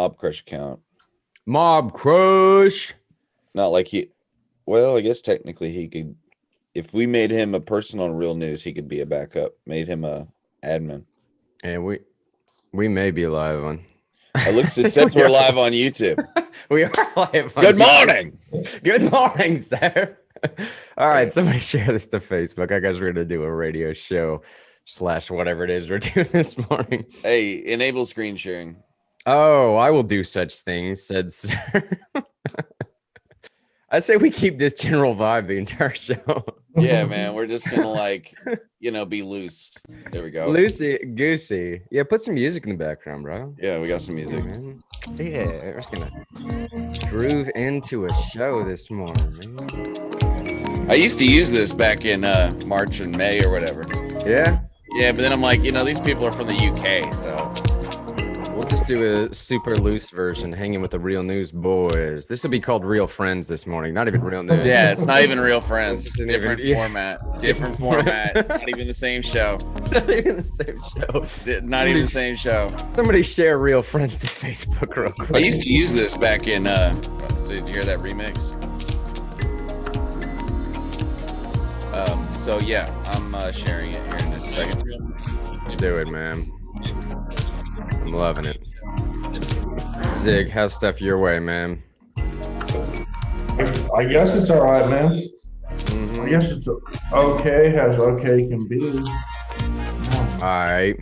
Mob Crush account. Mob Crush. Not like he. Well, I guess technically he could. If we made him a person on Real News, he could be a backup. Made him a admin. And we may be live on. It says we're live on YouTube. We are live on Good morning. Good morning, sir. All right, somebody share this to Facebook. I guess we're going to do a radio show / whatever it is we're doing this morning. Hey, enable screen sharing. Oh, I will do such things, said sir. I say we keep this general vibe the entire show. Yeah, man. We're just going to be loose. There we go. Loosey goosey. Yeah, put some music in the background, bro. Yeah, we got some music. Man. Yeah, we're just going to groove into a show this morning, man. I used to use this back in March and May or whatever. Yeah? Yeah, but then I'm like, these people are from the UK, so... We'll just do a super loose version, hanging with the Real News boys. This will be called Real Friends this morning, not even Real News. Yeah, it's not even Real Friends. Different format. Different format. It's not even the same show. Not even the same show. Not even the same show. Somebody share Real Friends to Facebook real quick. I used to use this back in, so did you hear that remix? So yeah, I'm sharing it here in a second. Do it, man. I'm loving it. Zig, how's stuff your way, man? I guess it's all right, man. Mm-hmm. I guess it's okay as okay can be. All right.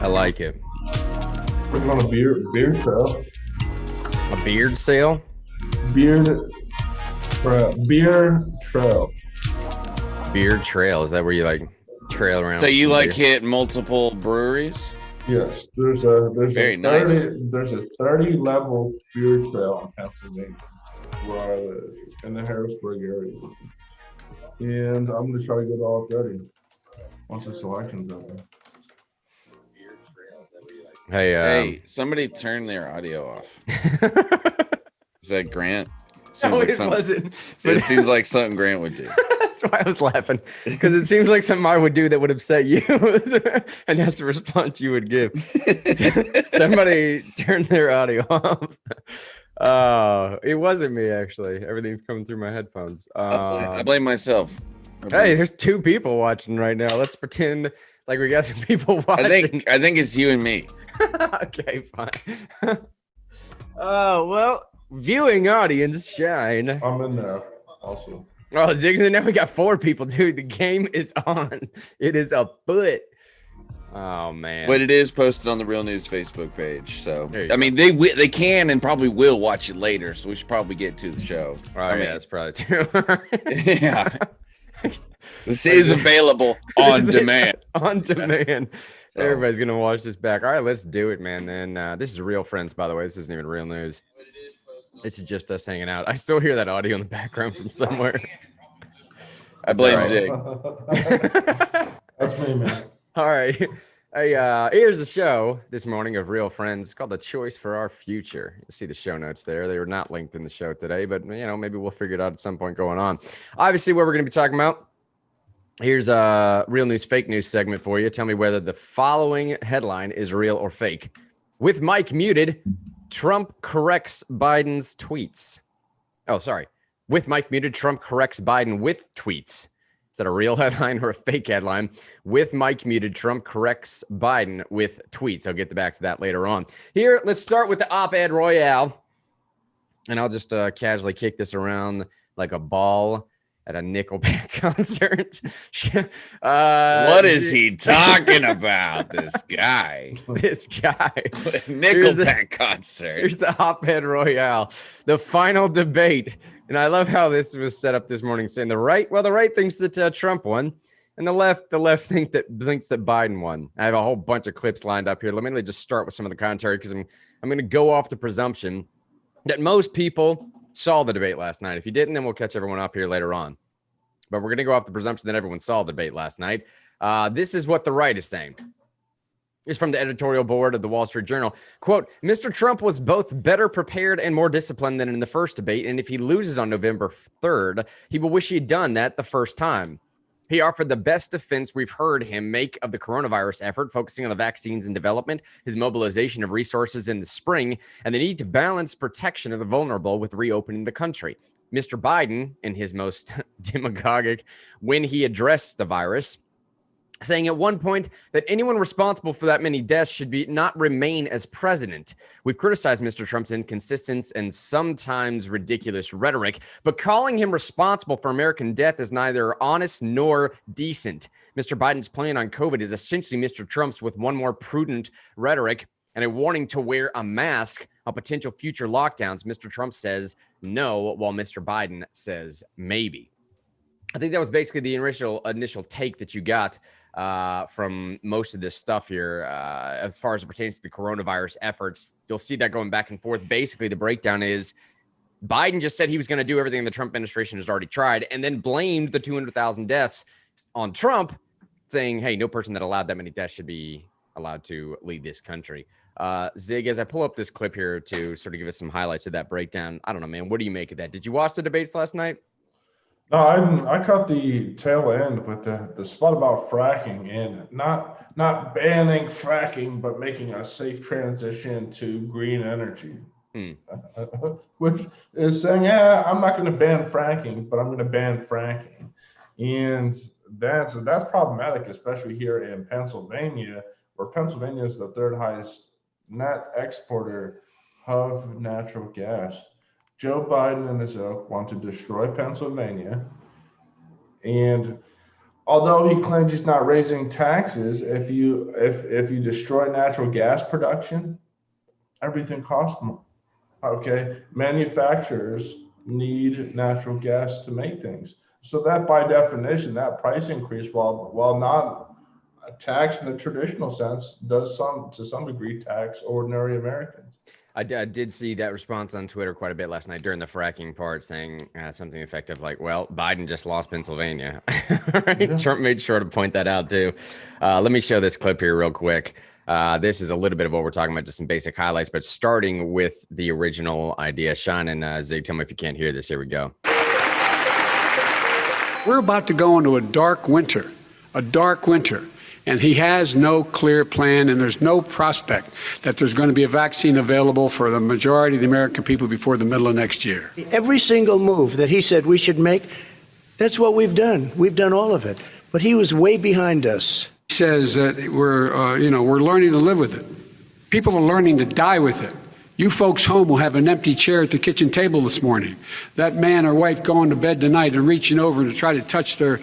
I like it. We're on a beer trail. A beard sale? Beer trail. Beard trail. Is that where you trail around? So you hit multiple breweries? Yes, there's a Very 30, nice. There's a 30 level beer trail in Pennsylvania where I live in the Harrisburg area, and I'm gonna try to get all 30 once the selection's over. Hey, somebody turn their audio off. Is that Grant? No, it wasn't. It seems like something Grant would do. That's why I was laughing, because it seems like something I would do that would upset you, and that's the response you would give. Somebody turn their audio off. It wasn't me, actually. Everything's coming through my headphones. I blame myself. Hey, there's 2 people watching right now. Let's pretend like we got some people watching. I think it's you and me. Okay, fine. Oh, well, viewing audience, shine. I'm in there also. Oh, Ziggs, and now we got 4 people, dude. The game is on. It is afoot. Oh, man. But it is posted on the Real News Facebook page. So, I mean, they can and probably will watch it later. So we should probably get to the show. Oh, yeah, that's probably true. Yeah. This is available on demand. On demand. So everybody's going to watch this back. All right, let's do it, man. Then this is Real Friends, by the way. This isn't even Real News. This is just us hanging out. I still hear that audio in the background from somewhere. I blame Zig. That's me, man. All right. Hey, here's the show this morning of Real Friends. It's called The Choice for Our Future. You'll see the show notes there. They were not linked in the show today, but, maybe we'll figure it out at some point going on. Obviously, what we're going to be talking about, here's a Real News Fake News segment for you. Tell me whether the following headline is real or fake. With Mike muted, Trump corrects Biden's tweets. Oh, sorry. With Mike muted, Trump corrects Biden with tweets. Is that a real headline or a fake headline? With Mike muted, Trump corrects Biden with tweets. I'll get back to that later on. Here, let's start with the op-ed royale. And I'll just casually kick this around like a ball at a Nickelback concert. What is he talking about, this guy? This guy. Nickelback concert. Here's the op-ed royale, the final debate. And I love how this was set up this morning, saying the right thinks that Trump won, and the left thinks that Biden won. I have a whole bunch of clips lined up here. Let me just start with some of the commentary, because I'm going to go off the presumption that most people saw the debate last night. If you didn't, then we'll catch everyone up here later on. But we're going to go off the presumption that everyone saw the debate last night. This is what the right is saying. It's from the editorial board of the Wall Street Journal. Quote, Mr. Trump was both better prepared and more disciplined than in the first debate. And if he loses on November 3rd, he will wish he had done that the first time. He offered the best defense we've heard him make of the coronavirus effort, focusing on the vaccines and development, his mobilization of resources in the spring, and the need to balance protection of the vulnerable with reopening the country. Mr. Biden, in his most demagogic, when he addressed the virus, saying at one point that anyone responsible for that many deaths should not remain as president. We've criticized Mr. Trump's inconsistent and sometimes ridiculous rhetoric, but calling him responsible for American death is neither honest nor decent. Mr. Biden's plan on COVID is essentially Mr. Trump's with one more prudent rhetoric and a warning to wear a mask on potential future lockdowns. Mr. Trump says no, while Mr. Biden says maybe. I think that was basically the initial take that you got from most of this stuff here as far as it pertains to the coronavirus efforts. You'll see that going back and forth. Basically, the breakdown is Biden just said he was going to do everything the Trump administration has already tried and then blamed the 200,000 deaths on Trump, saying, hey, no person that allowed that many deaths should be allowed to lead this country. Zig, as I pull up this clip here to sort of give us some highlights of that breakdown, I don't know, man, what do you make of that? Did you watch the debates last night? No, I caught the tail end with the spot about fracking and not banning fracking, but making a safe transition to green energy, which is saying, yeah, I'm not going to ban fracking, but I'm going to ban fracking, and that's problematic, especially here in Pennsylvania, where Pennsylvania is the third highest net exporter of natural gas. Joe Biden and his ilk want to destroy Pennsylvania. And although he claims he's not raising taxes, if you destroy natural gas production, everything costs more. Okay, manufacturers need natural gas to make things. So that by definition, that price increase, while not a tax in the traditional sense, does to some degree tax ordinary Americans. I did see that response on Twitter quite a bit last night during the fracking part, saying something effective like, well, Biden just lost Pennsylvania. Right? Yeah. Trump made sure to point that out too. Let me show this clip here real quick. This is a little bit of what we're talking about, just some basic highlights, but starting with the original idea. Sean and Zig, tell me if you can't hear this. Here we go. We're about to go into a dark winter. And he has no clear plan, and there's no prospect that there's going to be a vaccine available for the majority of the American people before the middle of next year. Every single move that he said we should make, that's what we've done. We've done all of it. But he was way behind us. He says that we're learning to live with it. People are learning to die with it. You folks home will have an empty chair at the kitchen table this morning. That man or wife going to bed tonight and reaching over to try to touch their,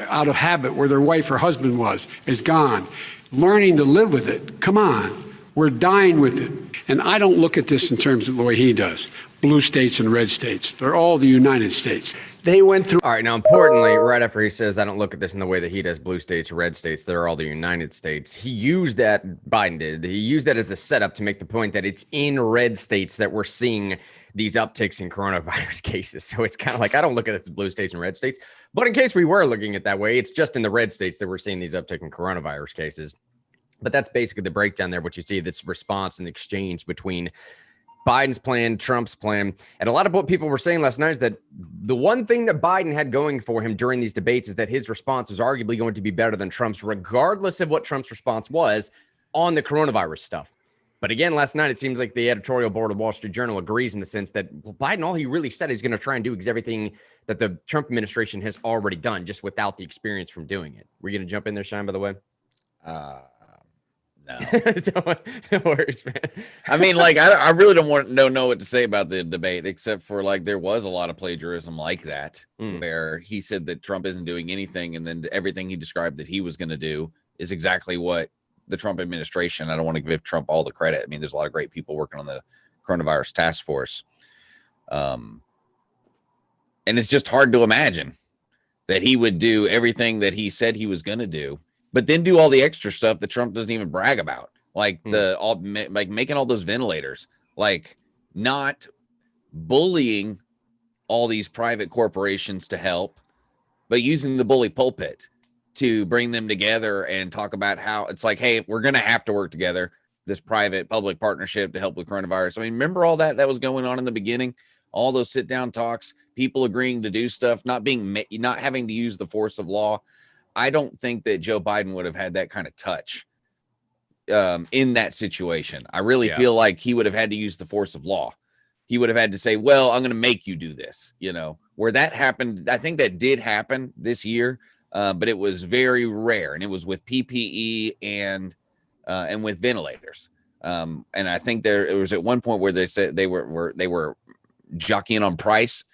out of habit, where their wife or husband was, is gone. Learning to live with it. Come on. We're dying with it. And I don't look at this in terms of the way he does. Blue states and red states. They're all the United States. They went through. All right. Now, importantly, right after he says, I don't look at this in the way that he does, blue states, red states, they're all the United States. He used that, Biden did. He used that as a setup to make the point that it's in red states that we're seeing these upticks in coronavirus cases. So it's kind of like, I don't look at it as blue states and red states. But in case we were looking at that way, it's just in the red states that we're seeing these uptick in coronavirus cases. But that's basically the breakdown there, what you see, this response and exchange between Biden's plan, Trump's plan. And a lot of what people were saying last night is that the one thing that Biden had going for him during these debates is that his response was arguably going to be better than Trump's, regardless of what Trump's response was on the coronavirus stuff. But again, last night, it seems like the editorial board of Wall Street Journal agrees in the sense that Biden, all he really said is going to try and do is everything that the Trump administration has already done, just without the experience from doing it. Were you going to jump in there, Sean, by the way? No. No worries, man. I mean, like, I really don't know what to say about the debate, except for, like, there was a lot of plagiarism like that, where he said that Trump isn't doing anything, and then everything he described that he was going to do is exactly what the Trump administration. I don't want to give Trump all the credit. I mean, there's a lot of great people working on the coronavirus task force. And it's just hard to imagine that he would do everything that he said he was going to do, but then do all the extra stuff that Trump doesn't even brag about, like like making all those ventilators, like not bullying all these private corporations to help, but using the bully pulpit to bring them together and talk about how it's like, hey, we're going to have to work together, this private public partnership to help with coronavirus. I mean, remember all that was going on in the beginning, all those sit down talks, people agreeing to do stuff, not having to use the force of law. I don't think that Joe Biden would have had that kind of touch in that situation. I really feel like he would have had to use the force of law. He would have had to say, well, I'm going to make you do this, where that happened. I think that did happen this year, but it was very rare. And it was with PPE and with ventilators. And I think it was at one point where they said they were jockeying on price,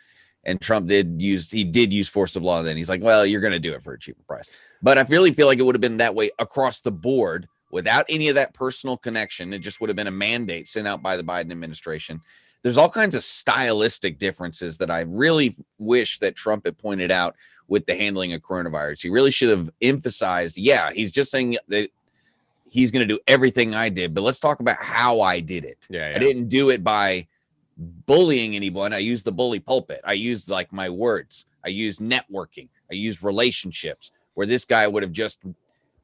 and Trump did use force of law. Then he's like, well, you're going to do it for a cheaper price. But I really feel like it would have been that way across the board without any of that personal connection. It just would have been a mandate sent out by the Biden administration. There's all kinds of stylistic differences that I really wish that Trump had pointed out with the handling of coronavirus. He really should have emphasized, he's just saying that he's going to do everything I did, but let's talk about how I did it. I didn't do it by bullying anyone. I used the bully pulpit. I used like my words. I used networking. I used relationships, where this guy would have just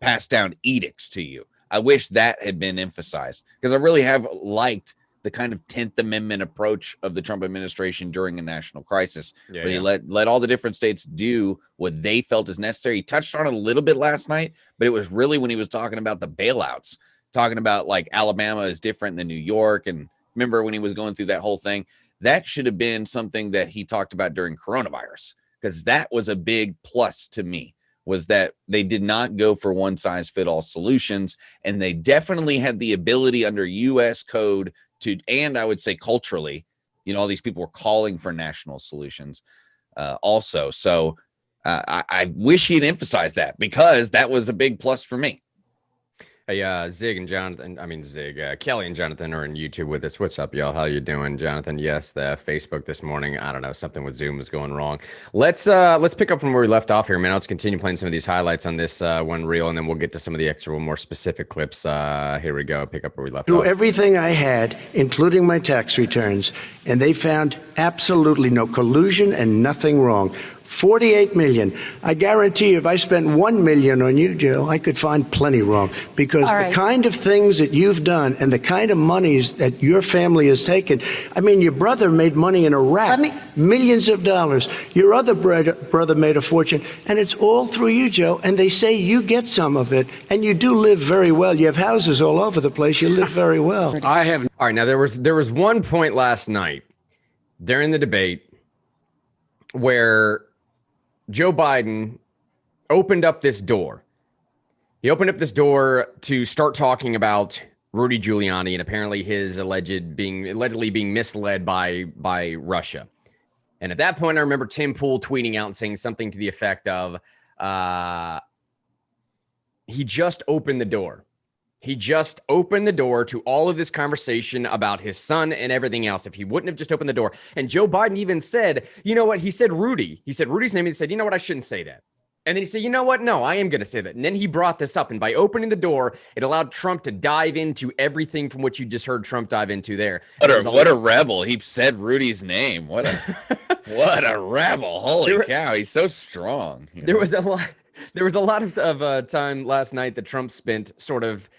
passed down edicts to you. I wish that had been emphasized, because I really have liked the kind of 10th Amendment approach of the Trump administration during a national crisis, where he let all the different states do what they felt is necessary. He touched on it a little bit last night, but it was really when he was talking about the bailouts, talking about like Alabama is different than New York. And remember when he was going through that whole thing, that should have been something that he talked about during coronavirus, because that was a big plus to me, was that they did not go for one size fit all solutions. And they definitely had the ability under US code to, and I would say culturally, all these people were calling for national solutions also. So I wish he'd emphasized that, because that was a big plus for me. Hey, Kelly and Jonathan are on YouTube with us. What's up, y'all? How you doing, Jonathan? Yes, the Facebook this morning. I don't know, something with Zoom was going wrong. Let's pick up from where we left off here, man. Let's continue playing some of these highlights on this one reel, and then we'll get to some of the extra, more specific clips. Here we go. Pick up where we left off. Through everything I had, including my tax returns, and they found absolutely no collusion and nothing wrong. 48 million. I guarantee you, if I spent 1 million on you, Joe, I could find plenty wrong, because the kind of things that you've done and the kind of monies that your family has taken. I mean, your brother made money in Iraq, millions of dollars. Your other brother made a fortune, and it's all through you, Joe. And they say you get some of it, and you do live very well. You have houses all over the place. You live very well. I have. All right, now there was one point last night during the debate where Joe Biden opened up this door. He opened up this door to start talking about Rudy Giuliani and apparently his allegedly being misled by Russia. And at that point, I remember Tim Pool tweeting out and saying something to the effect of, he just opened the door. He just opened the door to all of this conversation about his son and everything else. If he wouldn't have just opened the door. And Joe Biden even said, you know what? He said Rudy. He said Rudy's name. He said, you know what? I shouldn't say that. And then he said, you know what? No, I am going to say that. And then he brought this up. And by opening the door, it allowed Trump to dive into everything from what you just heard Trump dive into there. What a rebel. He said Rudy's name. What a rebel. Holy cow. He's so strong. There was a lot of time last night that Trump spent sort of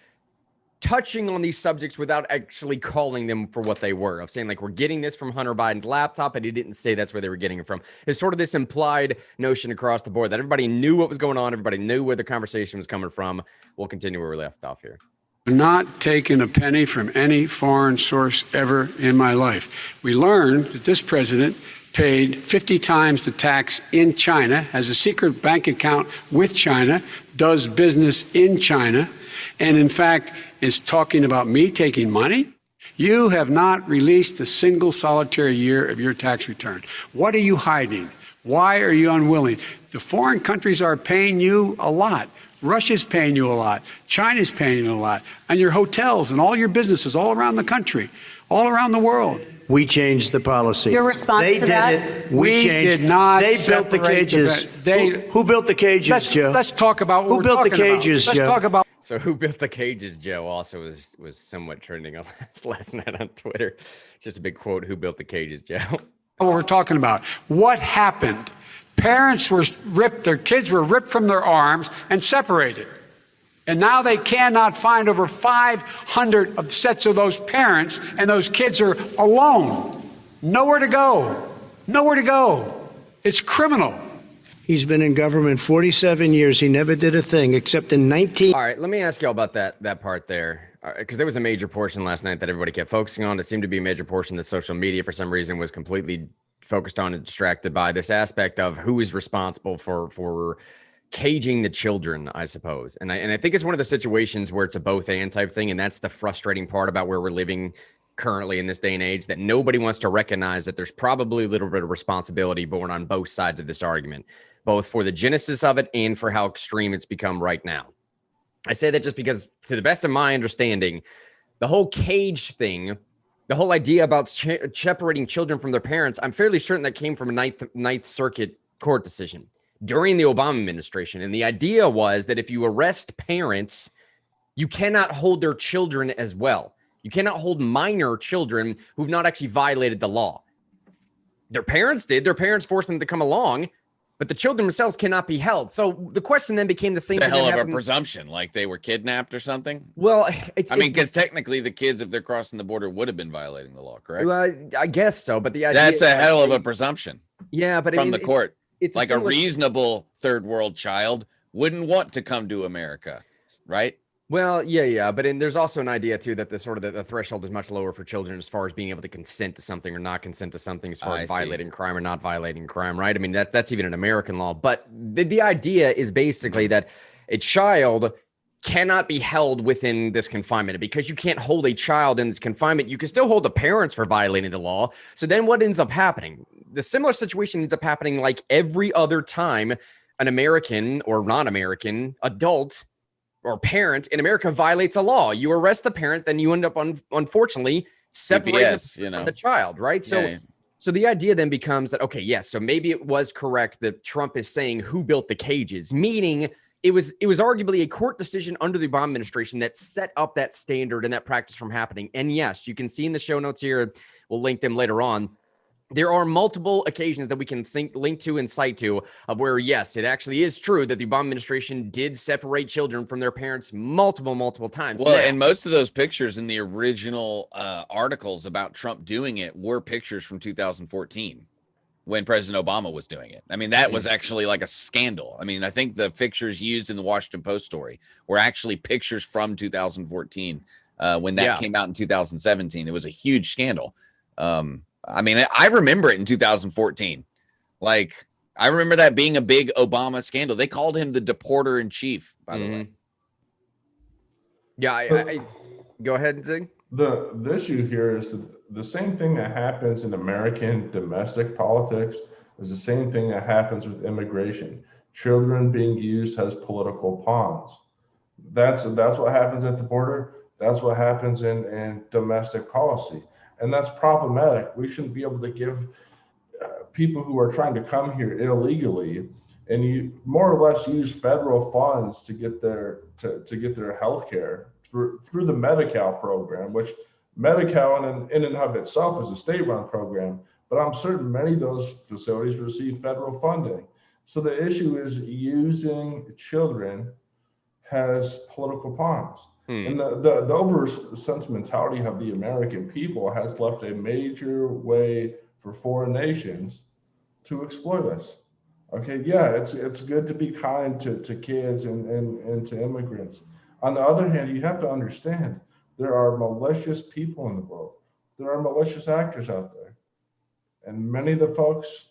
touching on these subjects without actually calling them for what they were, of saying like, we're getting this from Hunter Biden's laptop, and he didn't say that's where they were getting it from. It's sort of this implied notion across the board that everybody knew what was going on. Everybody knew where the conversation was coming from. We'll continue where we left off here. Not taken a penny from any foreign source ever in my life. We learned that this president paid 50 times the tax in China, has a secret bank account with China, does business in China, and in fact is talking about me taking money. You have not released a single solitary year of your tax return. What are you hiding? Why are you unwilling? The foreign countries are paying you a lot. Russia's paying you a lot. China's paying you a lot. And your hotels and all your businesses all around the country, all around the world. We changed the policy. Your response they to did that? It. We changed. did not. They built the cages. Who built the cages, Joe? Let's talk about what who built the cages, Let's Joe? talk about. So who built the cages, Joe, also was somewhat trending on last night on Twitter. Just a big quote, who built the cages, Joe? What we're talking about. What happened? Parents were ripped, their kids were ripped from their arms and separated. And now they cannot find over 500 of sets of those parents, and those kids are alone. Nowhere to go. Nowhere to go. It's criminal. He's been in government 47 years. He never did a thing except in 19. All right, let me ask y'all about that part there, because there was a major portion last night that everybody kept focusing on. It seemed to be a major portion that social media, for some reason, was completely focused on and distracted by this aspect of who is responsible for caging the children, I suppose. And I think it's one of the situations where it's a both and type thing, and that's the frustrating part about where we're living currently in this day and age, that nobody wants to recognize that there's probably a little bit of responsibility borne on both sides of this argument, both for the genesis of it and for how extreme it's become right now. I say that just because, to the best of my understanding, the whole cage thing, the whole idea about separating children from their parents, I'm fairly certain that came from a Ninth Circuit court decision during the Obama administration. And the idea was that if you arrest parents, you cannot hold their children as well. You cannot hold minor children who've not actually violated the law. Their parents did. Their parents forced them to come along, but the children themselves cannot be held. So the question then became the same. It's a hell of a presumption, like they were kidnapped or something. Well, because technically the kids, if they're crossing the border, would have been violating the law, correct? Well, I guess so, but the idea that's a hell of a presumption. Yeah, but from the court, it's like a reasonable third world child wouldn't want to come to America, right? Well, yeah, but there's also an idea too that the threshold is much lower for children as far as being able to consent to something or not consent to something, as far as violating crime or not violating crime, right? I mean, that's even an American law. But the idea is basically that a child cannot be held within this confinement. Because you can't hold a child in this confinement, you can still hold the parents for violating the law. So then what ends up happening? The similar situation ends up happening like every other time an American or non-American adult or parent in America violates a law. You arrest the parent, then you end up unfortunately separating from the child, right? So the idea then becomes that, okay, yes, so maybe it was correct that Trump is saying who built the cages, meaning it was arguably a court decision under the Obama administration that set up that standard and that practice from happening. And yes, you can see in the show notes here, we'll link them later on, there are multiple occasions that we can link to and cite to of where, yes, it actually is true that the Obama administration did separate children from their parents multiple times. Well, and most of those pictures in the original articles about Trump doing it were pictures from 2014 when President Obama was doing it. I mean, that was actually like a scandal. I mean, I think the pictures used in the Washington Post story were actually pictures from 2014 when that came out in 2017. It was a huge scandal. I mean, I remember it in 2014. Like, I remember that being a big Obama scandal. They called him the deporter in chief, by the way. Yeah, I go ahead, Zig. The issue here is that the same thing that happens in American domestic politics is the same thing that happens with immigration. Children being used as political pawns. That's what happens at the border. That's what happens in domestic policy. And that's problematic. We shouldn't be able to give people who are trying to come here illegally and you more or less use federal funds to get their health care through the Medi-Cal program, which Medi-Cal in and of itself is a state-run program, but I'm certain many of those facilities receive federal funding. So the issue is using children as political pawns. And the over sentimentality of the American people has left a major way for foreign nations to exploit us. Okay, yeah, it's good to be kind to kids and to immigrants. On the other hand, you have to understand there are malicious people in the world. There are malicious actors out there. And many of the folks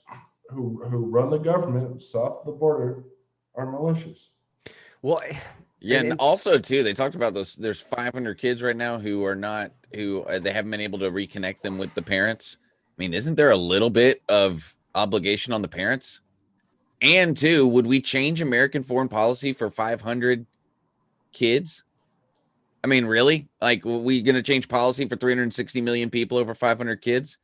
who run the government south of the border are malicious. Well, yeah, and also too, they talked about this. There's 500 kids right now who they haven't been able to reconnect them with the parents. I mean, isn't there a little bit of obligation on the parents? And two, would we change American foreign policy for 500 kids? I mean, really? Like, are we going to change policy for 360 million people over 500 kids?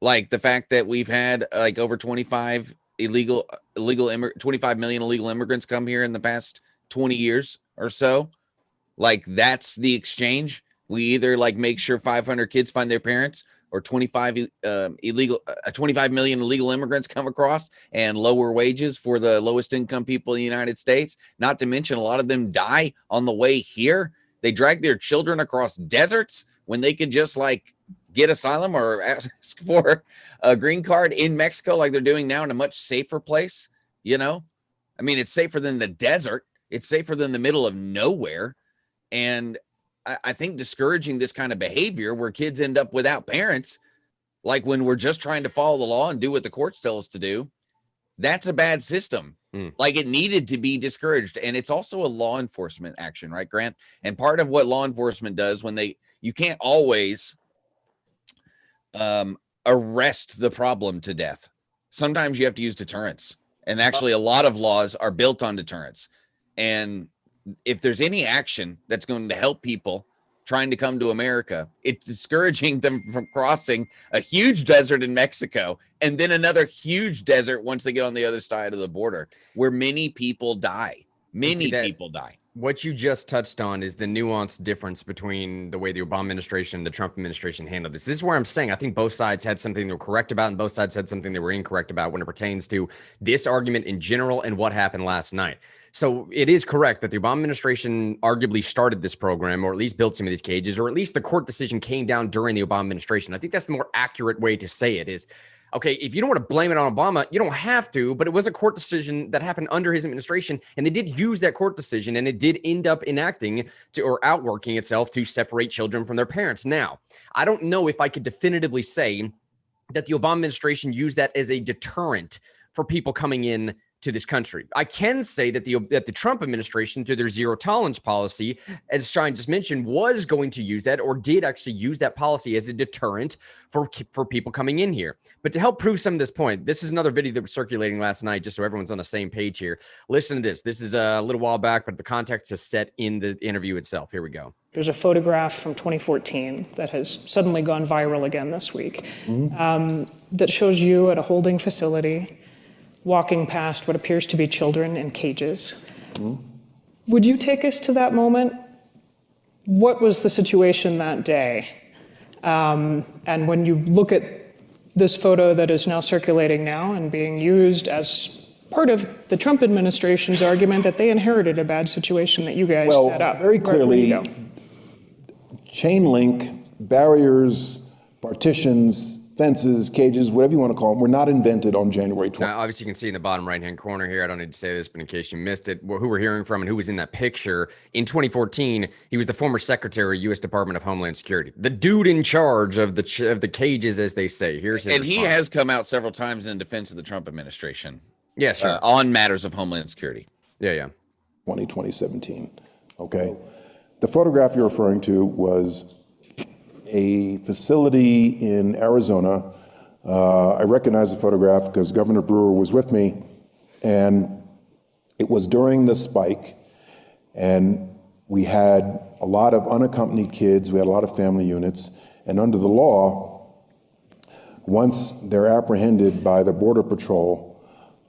Like the fact that we've had like over 25 million illegal immigrants come here in the past 20 years or so. Like, that's the exchange. We either like make sure 500 kids find their parents, or 25 million illegal immigrants come across and lower wages for the lowest income people in the United States. Not to mention, a lot of them die on the way here. They drag their children across deserts when they could just like get asylum or ask for a green card in Mexico, like they're doing now, in a much safer place. You know, I mean, it's safer than the desert. It's safer than the middle of nowhere. And I think discouraging this kind of behavior where kids end up without parents, like when we're just trying to follow the law and do what the courts tell us to do, that's a bad system. Like it needed to be discouraged. And it's also a law enforcement action, right, Grant? And part of what law enforcement does when you can't always arrest the problem to death. Sometimes you have to use deterrence. And actually a lot of laws are built on deterrence. And if there's any action that's going to help people trying to come to America, it's discouraging them from crossing a huge desert in Mexico and then another huge desert once they get on the other side of the border, where many people die. Many people die. What you just touched on is the nuanced difference between the way the Obama administration and the Trump administration handled this. This is where I'm saying I think both sides had something they were correct about and both sides had something they were incorrect about when it pertains to this argument in general and what happened last night. So it is correct that the Obama administration arguably started this program, or at least built some of these cages, or at least the court decision came down during the Obama administration. I think that's the more accurate way to say it is, okay, if you don't want to blame it on Obama, you don't have to, but it was a court decision that happened under his administration, and they did use that court decision, and it did end up enacting or outworking itself to separate children from their parents. Now, I don't know if I could definitively say that the Obama administration used that as a deterrent for people coming in to this country. I can say that the Trump administration, through their zero tolerance policy, as Shine just mentioned, was going to use that, or did actually use that policy as a deterrent for people coming in here. But to help prove some of this point, this is another video that was circulating last night, just so everyone's on the same page here. Listen to this. This is a little while back, but the context is set in the interview itself. Here we go. There's a photograph from 2014 that has suddenly gone viral again this week, that shows you at a holding facility walking past what appears to be children in cages. Would you take us to that moment? What was the situation that day? And when you look at this photo that is now circulating now and being used as part of the Trump administration's argument that they inherited a bad situation that you guys set up. Very clearly, chain link, barriers, partitions, fences, cages, whatever you want to call them, were not invented on January 20th. Now, obviously, you can see in the bottom right-hand corner here, I don't need to say this, but in case you missed it, who we're hearing from and who was in that picture, in 2014, he was the former secretary of U.S. Department of Homeland Security, the dude in charge of the cages, as they say. Here's his response. He has come out several times in defense of the Trump administration. Yeah, sure. On matters of Homeland Security. Yeah. 2017, okay? The photograph you're referring to was a facility in Arizona. I recognize the photograph because Governor Brewer was with me, and it was during the spike, and we had a lot of unaccompanied kids, we had a lot of family units, and under the law, once they're apprehended by the Border Patrol,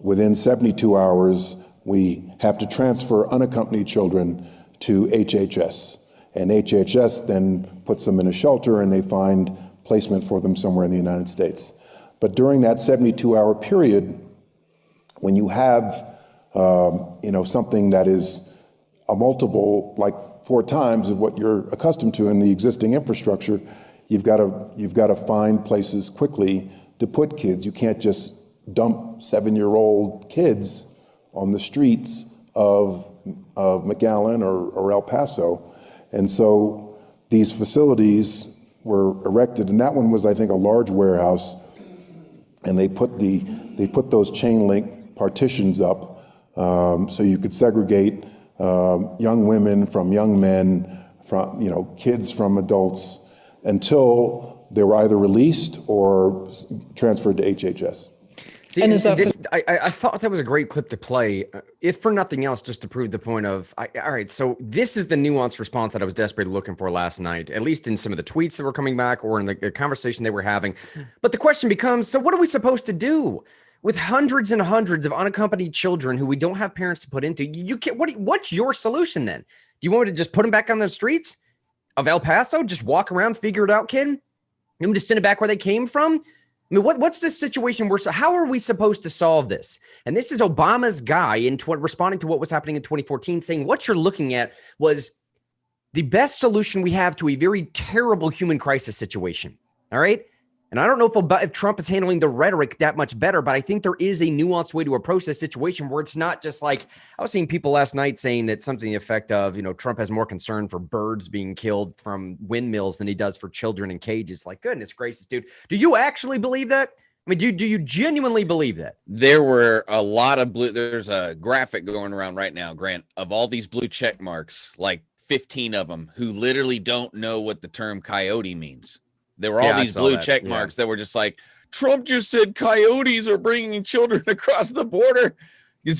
within 72 hours, we have to transfer unaccompanied children to HHS. And HHS then puts them in a shelter and they find placement for them somewhere in the United States. But during that 72-hour period, when you have something that is a multiple, like 4 times of what you're accustomed to in the existing infrastructure, you've got to find places quickly to put kids. You can't just dump 7-year-old kids on the streets of McAllen or El Paso. And so these facilities were erected, and that one was, I think, a large warehouse, and they put those chain link partitions up so you could segregate young women from young men, from kids from adults, until they were either released or transferred to HHS. See, and I thought that was a great clip to play, if for nothing else, just to prove the point of, all right, so this is the nuanced response that I was desperately looking for last night, at least in some of the tweets that were coming back or in the conversation they were having. But the question becomes, so what are we supposed to do with hundreds and hundreds of unaccompanied children who we don't have parents to put into? You can't, what's your solution then? Do you want me to just put them back on the streets of El Paso? Just walk around, figure it out, kid? You want me to send it back where they came from? I mean, what's this situation how are we supposed to solve this? And this is Obama's guy responding to what was happening in 2014, saying what you're looking at was the best solution we have to a very terrible human crisis situation. All right. And I don't know if Trump is handling the rhetoric that much better, but I think there is a nuanced way to approach this situation where it's not just like, I was seeing people last night saying that something to the effect of, Trump has more concern for birds being killed from windmills than he does for children in cages. Like, goodness gracious, dude. Do you actually believe that? I mean, do you genuinely believe that? There were a lot of there's a graphic going around right now, Grant, of all these blue check marks, like 15 of them, who literally don't know what the term coyote means. There were all these blue check marks that were just like, Trump just said coyotes are bringing children across the border.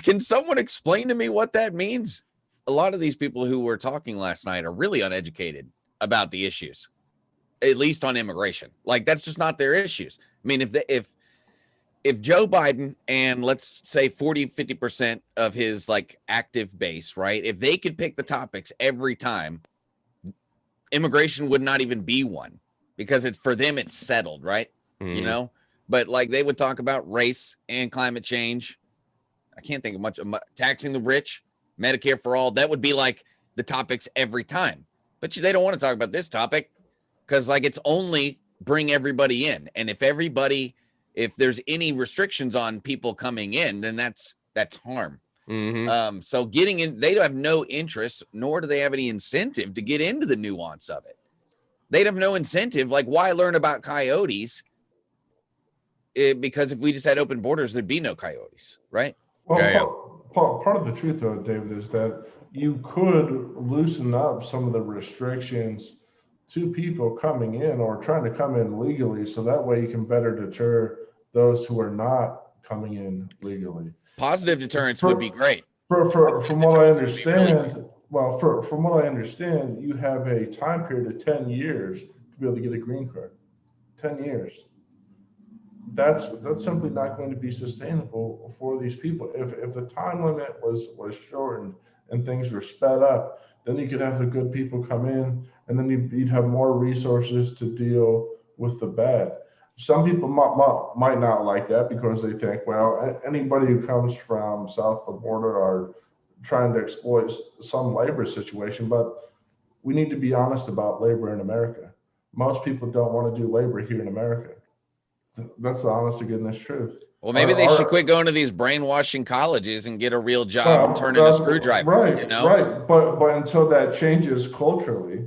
Can someone explain to me what that means? A lot of these people who were talking last night are really uneducated about the issues, at least on immigration. Like, that's just not their issues. I mean, if Joe Biden and let's say 40-50% of his like active base, right? If they could pick the topics every time, immigration would not even be one. Because for them, it's settled, right? Mm-hmm. But like they would talk about race and climate change. I can't think of much. Taxing the rich, Medicare for all. That would be like the topics every time. But they don't want to talk about this topic because like it's only bring everybody in. And if there's any restrictions on people coming in, then that's harm. Mm-hmm. So getting in, they have no interest, nor do they have any incentive to get into the nuance of it. They'd have no incentive. Like, why learn about coyotes? Because if we just had open borders, there'd be no coyotes, right? Well, part of the truth, though, David, is that you could loosen up some of the restrictions to people coming in or trying to come in legally, so that way you can better deter those who are not coming in legally. Positive deterrence would be great. From what I understand, from what I understand, you have a time period of 10 years to be able to get a green card. 10 years. That's simply not going to be sustainable for these people. If the time limit was shortened and things were sped up, then you could have the good people come in, and then you'd have more resources to deal with the bad. Some people might not like that because they think, well, anybody who comes from south of the border are trying to exploit some labor situation, but we need to be honest about labor in America. Most people don't want to do labor here in America. That's the honest to goodness truth. Well, maybe they should quit going to these brainwashing colleges and get a real job and turn in a screwdriver. Right, right. But until that changes culturally,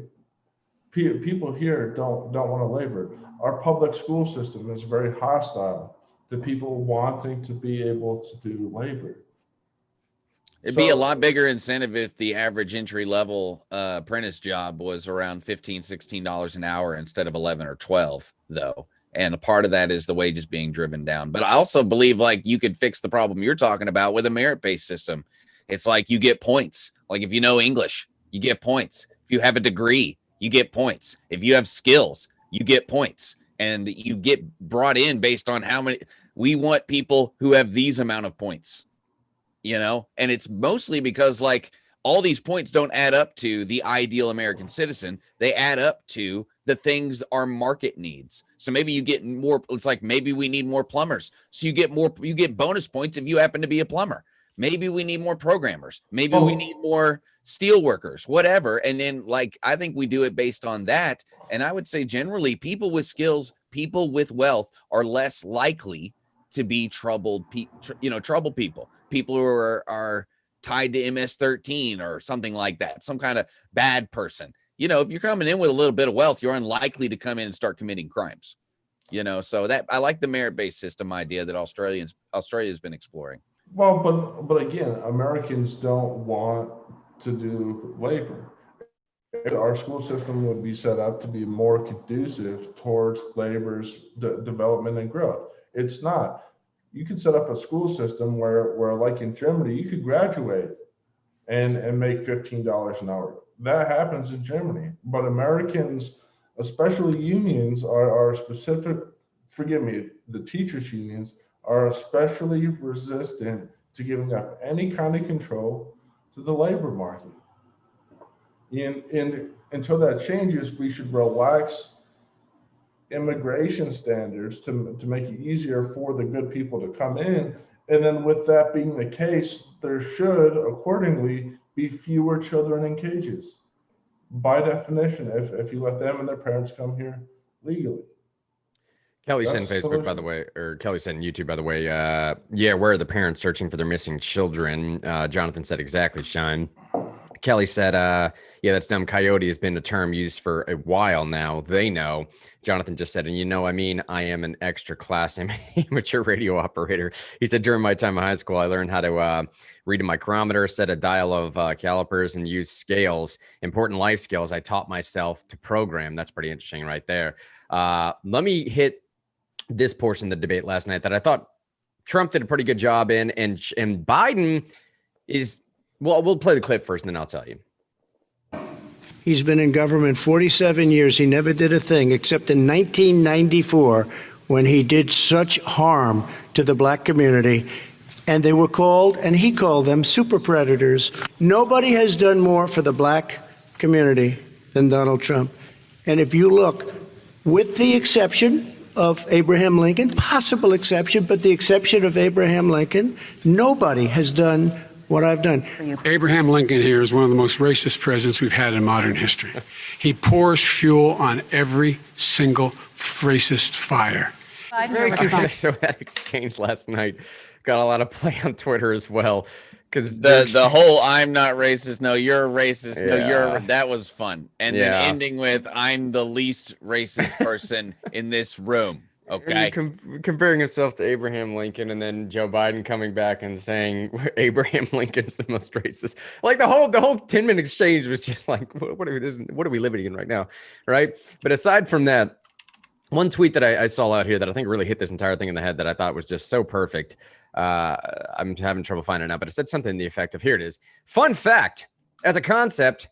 people here don't want to labor. Our public school system is very hostile to people wanting to be able to do labor. It'd be a lot bigger incentive if the average entry level apprentice job was around $15, $16 an hour instead of 11 or 12, though. And a part of that is the wages being driven down. But I also believe like you could fix the problem you're talking about with a merit-based system. It's like you get points. Like if you know English, you get points. If you have a degree, you get points. If you have skills, you get points. And you get brought in based on how many. We want people who have these amount of points, and it's mostly because like all these points don't add up to the ideal American citizen. They add up to the things our market needs. So maybe you get more. It's like maybe we need more plumbers. So you get bonus points if you happen to be a plumber. Maybe we need more programmers. Maybe we need more steel workers, whatever. And then like, I think we do it based on that. And I would say generally people with skills, people with wealth are less likely to be troubled people who are tied to MS-13 or something like that, some kind of bad person. If you're coming in with a little bit of wealth, you're unlikely to come in and start committing crimes. So that I like the merit-based system idea that Australia's been exploring. Well, but again, Americans don't want to do labor. Our school system would be set up to be more conducive towards labor's development and growth. It's not. You could set up a school system where like in Germany, you could graduate and make $15 an hour. That happens in Germany. But Americans, especially unions, are specific, forgive me, the teachers' unions, are especially resistant to giving up any kind of control to the labor market. And until that changes, we should relax immigration standards to make it easier for the good people to come in. And then with that being the case, there should accordingly be fewer children in cages. By definition, if you let them and their parents come here legally. Kelly said in That's Facebook, by social. the way, or Kelly said in YouTube, by the way, yeah, where are the parents searching for their missing children? Jonathan said exactly, Shine. Kelly said, yeah, that's dumb. Coyote has been a term used for a while now. They know. Jonathan just said, and I mean, I am an extra class amateur radio operator. He said, during my time in high school, I learned how to read a micrometer, set a dial of calipers, and use scales, important life skills I taught myself to program. That's pretty interesting right there. Let me hit this portion of the debate last night that I thought Trump did a pretty good job in, and Biden is, well, we'll play the clip first and then I'll tell you. He's been in government 47 years. He never did a thing except in 1994 when he did such harm to the black community. And they were called, and he called them, super predators. Nobody has done more for the black community than Donald Trump. And if you look, with the exception of Abraham Lincoln, possible exception, but the exception of Abraham Lincoln, nobody has done what I've done. Abraham Lincoln here is one of the most racist presidents we've had in modern history. He pours fuel on every single racist fire. Very curious. So that exchange last night got a lot of play on Twitter as well. Because the whole "I'm not racist," no, you're a racist, no, Yeah. that was fun, and Yeah. then ending with "I'm the least racist person in this room." Okay, comparing himself to Abraham Lincoln, and then Joe Biden coming back and saying Abraham Lincoln's the most racist. Like the whole 10-minute exchange was just like, what are we living in right now, right? But aside from that, one tweet that I saw out here that I think really hit this entire thing in the head that I thought was just so perfect. I'm having trouble finding it out, but it said something in the effect of, here it is. Fun fact, as a concept,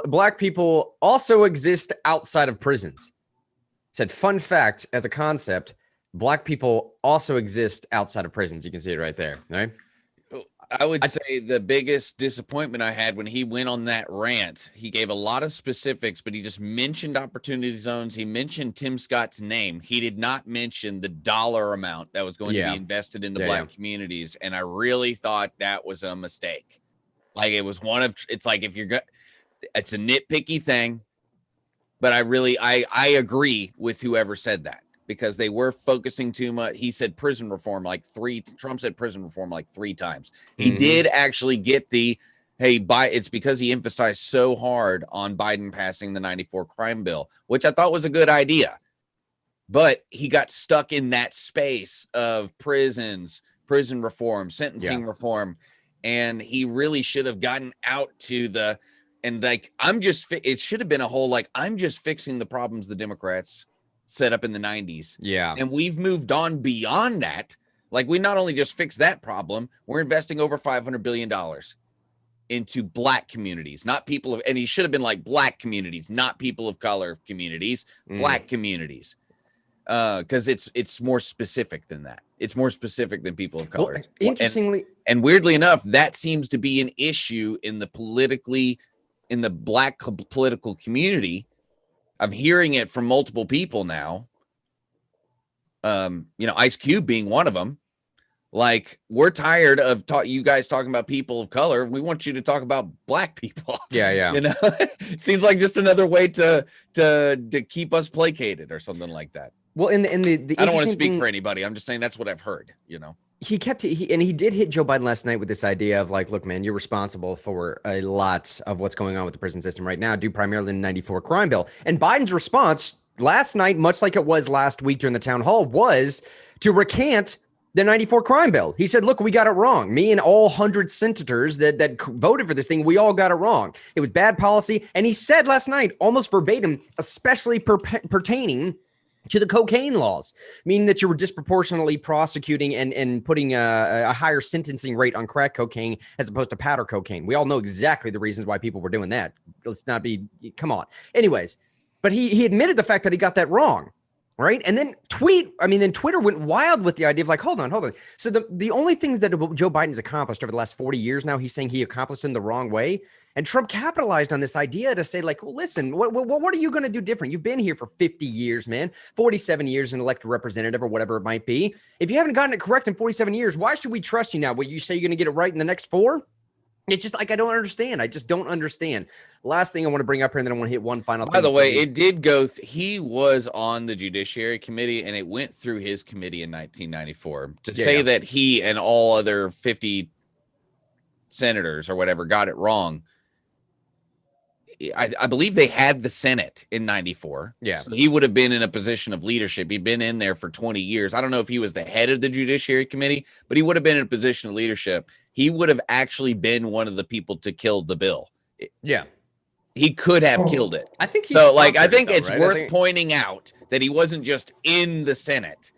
black people also exist outside of prisons. Said, fun fact, as a concept, black people also exist outside of prisons. You can see it right there, right? I would say the biggest disappointment I had when he went on that rant, he gave a lot of specifics, but he just mentioned opportunity zones. He mentioned Tim Scott's name. He did not mention the dollar amount that was going to be invested into black communities. And I really thought that was a mistake. Like it's like, if you're it's a nitpicky thing, but I agree with whoever said that, because they were focusing too much. He said prison reform Trump said prison reform like 3 times. He did actually get it's because he emphasized so hard on Biden passing the 94 crime bill, which I thought was a good idea. But he got stuck in that space of prisons, prison reform, sentencing reform, and he really should have gotten out to it should have been a whole, I'm just fixing the problems the Democrats set up in the 90s. Yeah. And we've moved on beyond that. Like, we not only just fixed that problem, we're investing over $500 billion into black communities, not people of, and he should have been like black communities, not people of color communities, black communities. Because it's more specific than that. It's more specific than people of color. Well, interestingly, and weirdly enough, that seems to be an issue in the black political community. I'm hearing it from multiple people now. Ice Cube being one of them. Like, we're tired of you guys talking about people of color. We want you to talk about black people. Yeah. It seems like just another way to keep us placated or something like that. Well, in the I don't want to speak for anybody. I'm just saying that's what I've heard. He did hit Joe Biden last night with this idea of like, look, man, you're responsible for a lot of what's going on with the prison system right now, due primarily to the 94 crime bill. And Biden's response last night, much like it was last week during the town hall, was to recant the 94 crime bill. He said, look, we got it wrong. Me and all 100 senators that voted for this thing, we all got it wrong. It was bad policy. And he said last night, almost verbatim, especially pertaining to the cocaine laws, meaning that you were disproportionately prosecuting and putting a higher sentencing rate on crack cocaine as opposed to powder cocaine. We all know exactly the reasons why people were doing that. Let's not come on. Anyways, but he admitted the fact that he got that wrong, right? And then Twitter went wild with the idea of like, hold on. So the only things that Joe Biden's accomplished over the last 40 years now, he's saying he accomplished in the wrong way. And Trump capitalized on this idea to say, like, well, listen, what are you going to do different? You've been here for 50 years, man, 47 years an elected representative or whatever it might be. If you haven't gotten it correct in 47 years, why should we trust you now? Will you say you're going to get it right in the next 4? It's just like I don't understand. I just don't understand. Last thing I want to bring up here, and then I want to hit one final thing. By the way, it did go. He was on the Judiciary Committee, and it went through his committee in 1994. To say that he and all other 50 senators or whatever got it wrong. I believe they had the Senate in 94. Yeah. So he would have been in a position of leadership. He'd been in there for 20 years. I don't know if he was the head of the Judiciary Committee, but he would have been in a position of leadership. He would have actually been one of the people to kill the bill. Yeah. He could have killed it. I think so. Like, I think it's worth pointing out that he wasn't just in the Senate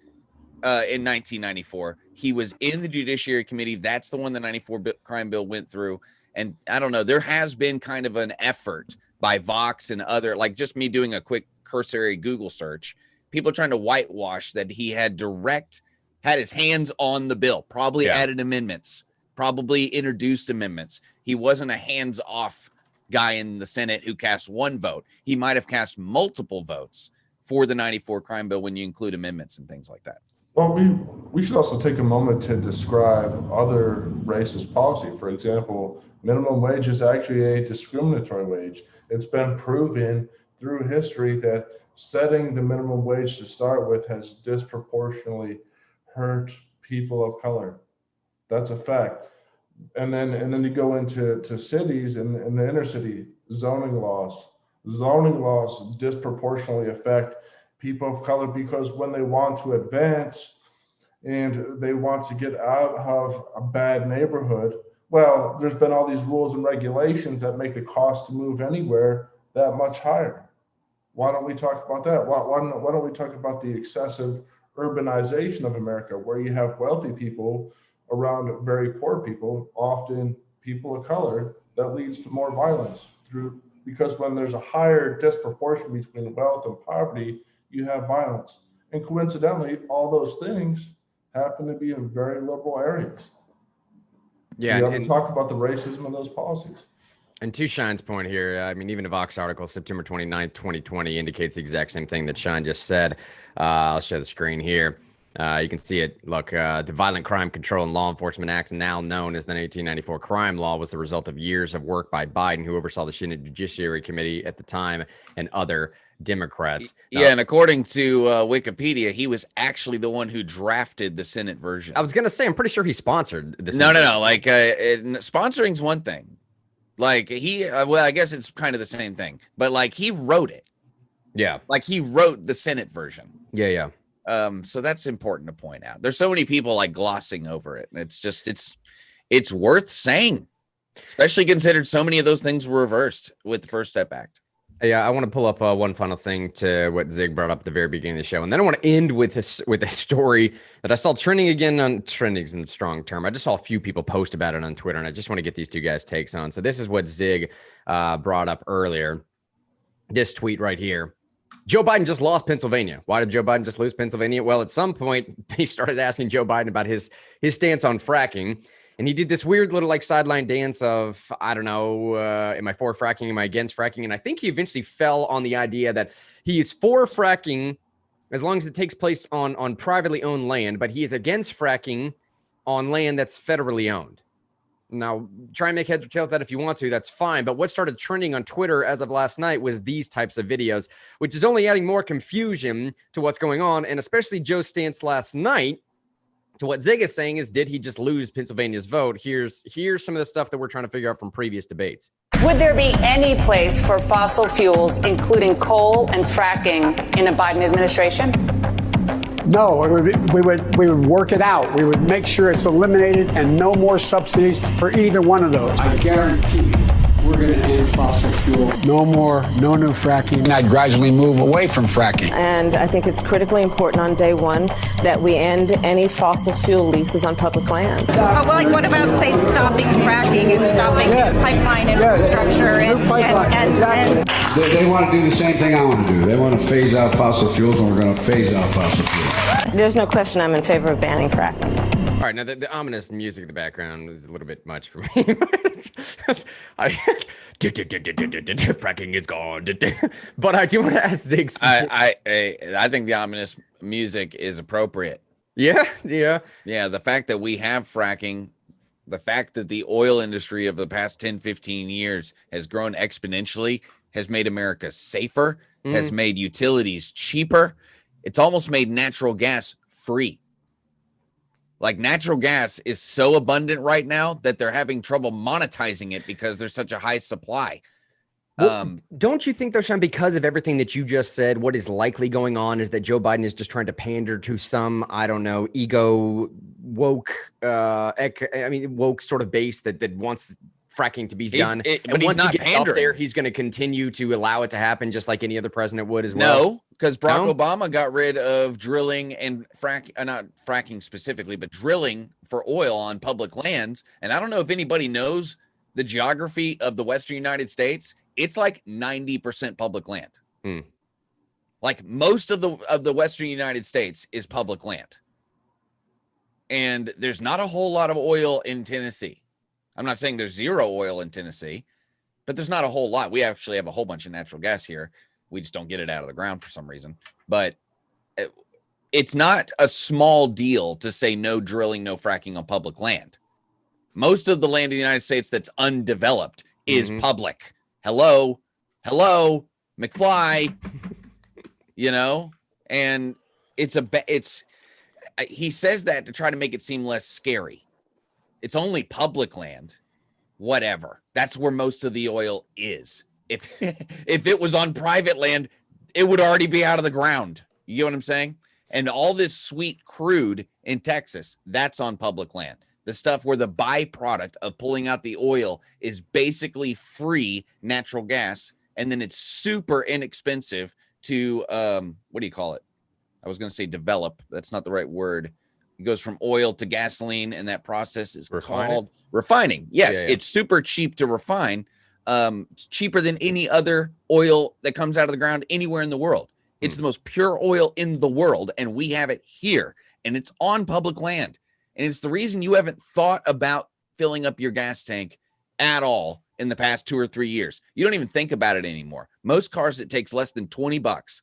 in 1994. He was in the Judiciary Committee. That's the one the 94 crime bill went through. And I don't know, there has been kind of an effort by Vox and other, like just me doing a quick cursory Google search, people trying to whitewash that he had his hands on the bill, probably added amendments, probably introduced amendments. He wasn't a hands-off guy in the Senate who cast one vote. He might have cast multiple votes for the 94 crime bill when you include amendments and things like that. Well, we should also take a moment to describe other racist policy. For example, minimum wage is actually a discriminatory wage. It's been proven through history that setting the minimum wage to start with has disproportionately hurt people of color. That's a fact. And then you go into cities and the inner city zoning laws. Zoning laws disproportionately affect people of color because when they want to advance and they want to get out of a bad neighborhood, well, there's been all these rules and regulations that make the cost to move anywhere that much higher. Why don't we talk about that? Why don't we talk about the excessive urbanization of America, where you have wealthy people around very poor people, often people of color, that leads to more violence because when there's a higher disproportion between wealth and poverty, you have violence. And coincidentally, all those things happen to be in very liberal areas. Yeah, we have to talk about the racism of those policies. And to Shine's point here, I mean, even a Vox article, September 29th, 2020, indicates the exact same thing that Shine just said. I'll share the screen here. You can see it. Look, the Violent Crime Control and Law Enforcement Act, now known as the 1894 crime law, was the result of years of work by Biden, who oversaw the Senate Judiciary Committee at the time, and other Democrats. Yeah, and according to Wikipedia, he was actually the one who drafted the Senate version. I was going to say, I'm pretty sure he sponsored the Senate. No. Like, sponsoring's one thing. Like, well, I guess it's kind of the same thing. But, like, he wrote it. Yeah. Like, he wrote the Senate version. Yeah. So that's important to point out. There's so many people like glossing over it, and it's just it's worth saying, especially considered so many of those things were reversed with the First Step Act. Yeah, I want to pull up one final thing to what Zig brought up at the very beginning of the show, and then I want to end with a story that I saw trending again. On trending is a strong term. I just saw a few people post about it on Twitter, and I just want to get these two guys' takes on. So this is what Zig brought up earlier. This tweet right here. Joe Biden just lost Pennsylvania. Why did Joe Biden just lose Pennsylvania? Well, at some point, they started asking Joe Biden about his stance on fracking. And he did this weird little like sideline dance of, I don't know, am I for fracking? Am I against fracking? And I think he eventually fell on the idea that he is for fracking as long as it takes place on privately owned land, but he is against fracking on land that's federally owned. Now, try and make heads or tails of that if you want to, that's fine. But what started trending on Twitter as of last night was these types of videos, which is only adding more confusion to what's going on. And especially Joe's stance last night to what Zig is saying is, did he just lose Pennsylvania's vote? Here's some of the stuff that we're trying to figure out from previous debates. Would there be any place for fossil fuels, including coal and fracking, in a Biden administration? No, we would work it out. We would make sure it's eliminated and no more subsidies for either one of those. I guarantee we're going to end fossil fuel. No new fracking. And I'd gradually move away from fracking. And I think it's critically important on day one that we end any fossil fuel leases on public lands. What about, say, stopping fracking and stopping pipeline infrastructure? Exactly. They want to do the same thing I want to do. They want to phase out fossil fuels, and we're going to phase out fossil fuels. There's no question I'm in favor of banning fracking. All right, now the ominous music in the background is a little bit much for me. Fracking is gone. But I do want to ask Zig. I think the ominous music is appropriate. Yeah. The fact that we have fracking The fact that the oil industry of the past 10, 15 years has grown exponentially has made America safer, has made utilities cheaper. It's almost made natural gas free. Like natural gas is so abundant right now that they're having trouble monetizing it because there's such a high supply. Well, don't you think, though, Sean, because of everything that you just said, what is likely going on is that Joe Biden is just trying to pander to some, I don't know, ego woke, woke sort of base that wants fracking to be done. But once he gets up there, he's going to continue to allow it to happen just like any other president would as well. No, because Barack Obama got rid of drilling and not fracking specifically, but drilling for oil on public lands. And I don't know if anybody knows the geography of the Western United States. It's like 90% public land. Like most of the Western United States is public land. And there's not a whole lot of oil in Tennessee. I'm not saying there's zero oil in Tennessee, but there's not a whole lot. We actually have a whole bunch of natural gas here. We just don't get it out of the ground for some reason. But it's not a small deal to say no drilling, no fracking on public land. Most of the land in the United States that's undeveloped is public. Hello, McFly, and he says that to try to make it seem less scary. It's only public land, whatever. That's where most of the oil is. If it was on private land, it would already be out of the ground. You know what I'm saying? And all this sweet crude in Texas, that's on public land. The stuff where the byproduct of pulling out the oil is basically free natural gas. And then it's super inexpensive to, what do you call it? I was going to say develop. That's not the right word. It goes from oil to gasoline, and that process is called refining. Yes, yeah. It's super cheap to refine. It's cheaper than any other oil that comes out of the ground anywhere in the world. It's the most pure oil in the world, and we have it here, and it's on public land. And it's the reason you haven't thought about filling up your gas tank at all in the past 2 or 3 years. You don't even think about it anymore. Most cars, it takes less than $20.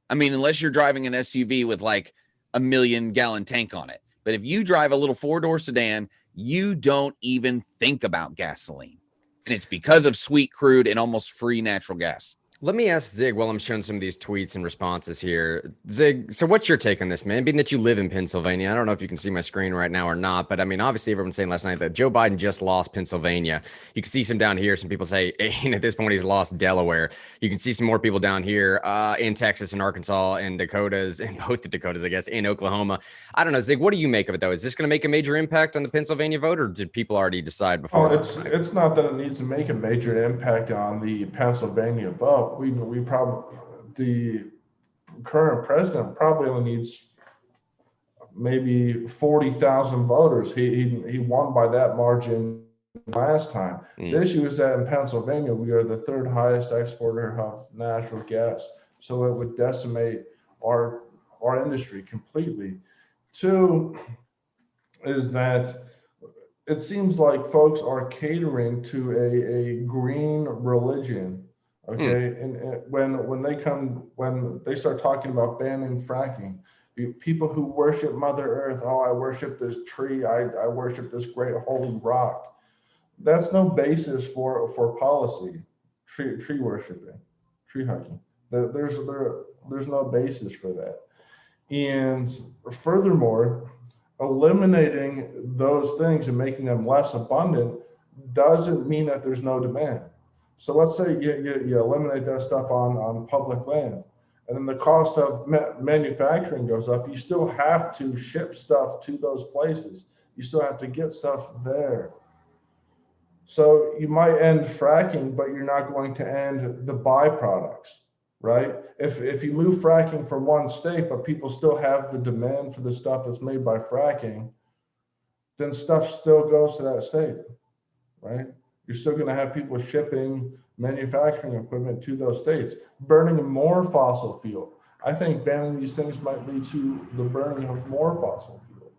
I mean, unless you're driving an SUV with like a 1 million gallon tank on it. But if you drive a little 4-door sedan, you don't even think about gasoline. And it's because of sweet crude and almost free natural gas. Let me ask Zig while I'm showing some of these tweets and responses here. Zig, so what's your take on this, man? Being that you live in Pennsylvania, I don't know if you can see my screen right now or not, but I mean, obviously everyone's saying last night that Joe Biden just lost Pennsylvania. You can see some down here. Some people say, and at this point, he's lost Delaware. You can see some more people down here in Texas and Arkansas and Dakotas, and both the Dakotas, I guess, in Oklahoma. I don't know, Zig, what do you make of it, though? Is this going to make a major impact on the Pennsylvania vote, or did people already decide before? It's not that it needs to make a major impact on the Pennsylvania vote. We probably, the current president probably only needs maybe 40,000 voters. He won by that margin last time. The issue is that in Pennsylvania, we are the 3rd highest exporter of natural gas. So it would decimate our industry completely. 2 is that it seems like folks are catering to a green religion. Okay, and when they start talking about banning fracking, people who worship Mother Earth, I worship this tree, I worship this great holy rock. That's no basis for policy. Tree worshiping, tree hugging. There's no basis for that. And furthermore, eliminating those things and making them less abundant doesn't mean that there's no demand. So let's say you eliminate that stuff on public land, and then the cost of manufacturing goes up. You still have to ship stuff to those places. You still have to get stuff there. So you might end fracking, but you're not going to end the byproducts, right? If you move fracking from one state, but people still have the demand for the stuff that's made by fracking, then stuff still goes to that state, right? You're still going to have people shipping manufacturing equipment to those states, burning more fossil fuel. I think banning these things might lead to the burning of more fossil fuel,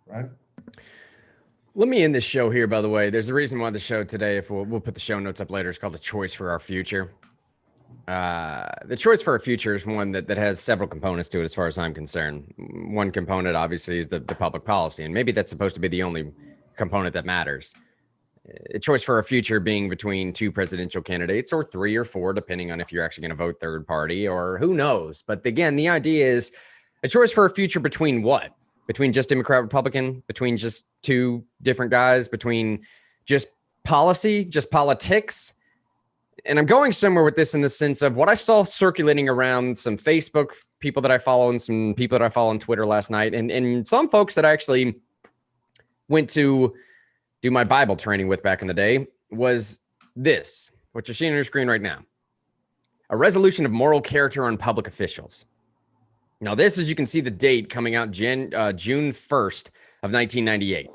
right? Let me end this show here, by the way. There's a reason why the show today, if we'll put the show notes up later, it's called The Choice for Our Future. The Choice for Our Future is one that has several components to it as far as I'm concerned. One component, obviously, is the public policy, and maybe that's supposed to be the only component that matters. A choice for a future being between two presidential candidates or 3 or 4, depending on if you're actually going to vote third party or who knows. But again, the idea is a choice for a future between what? Between just Democrat, Republican, between just two different guys, between just policy, just politics. And I'm going somewhere with this in the sense of what I saw circulating around some Facebook people that I follow and some people that I follow on Twitter last night, and some folks that I actually went to do my Bible training with back in the day, was this, what you're seeing on your screen right now. A resolution of moral character on public officials. Now, this, as you can see, the date coming out June 1st of 1998.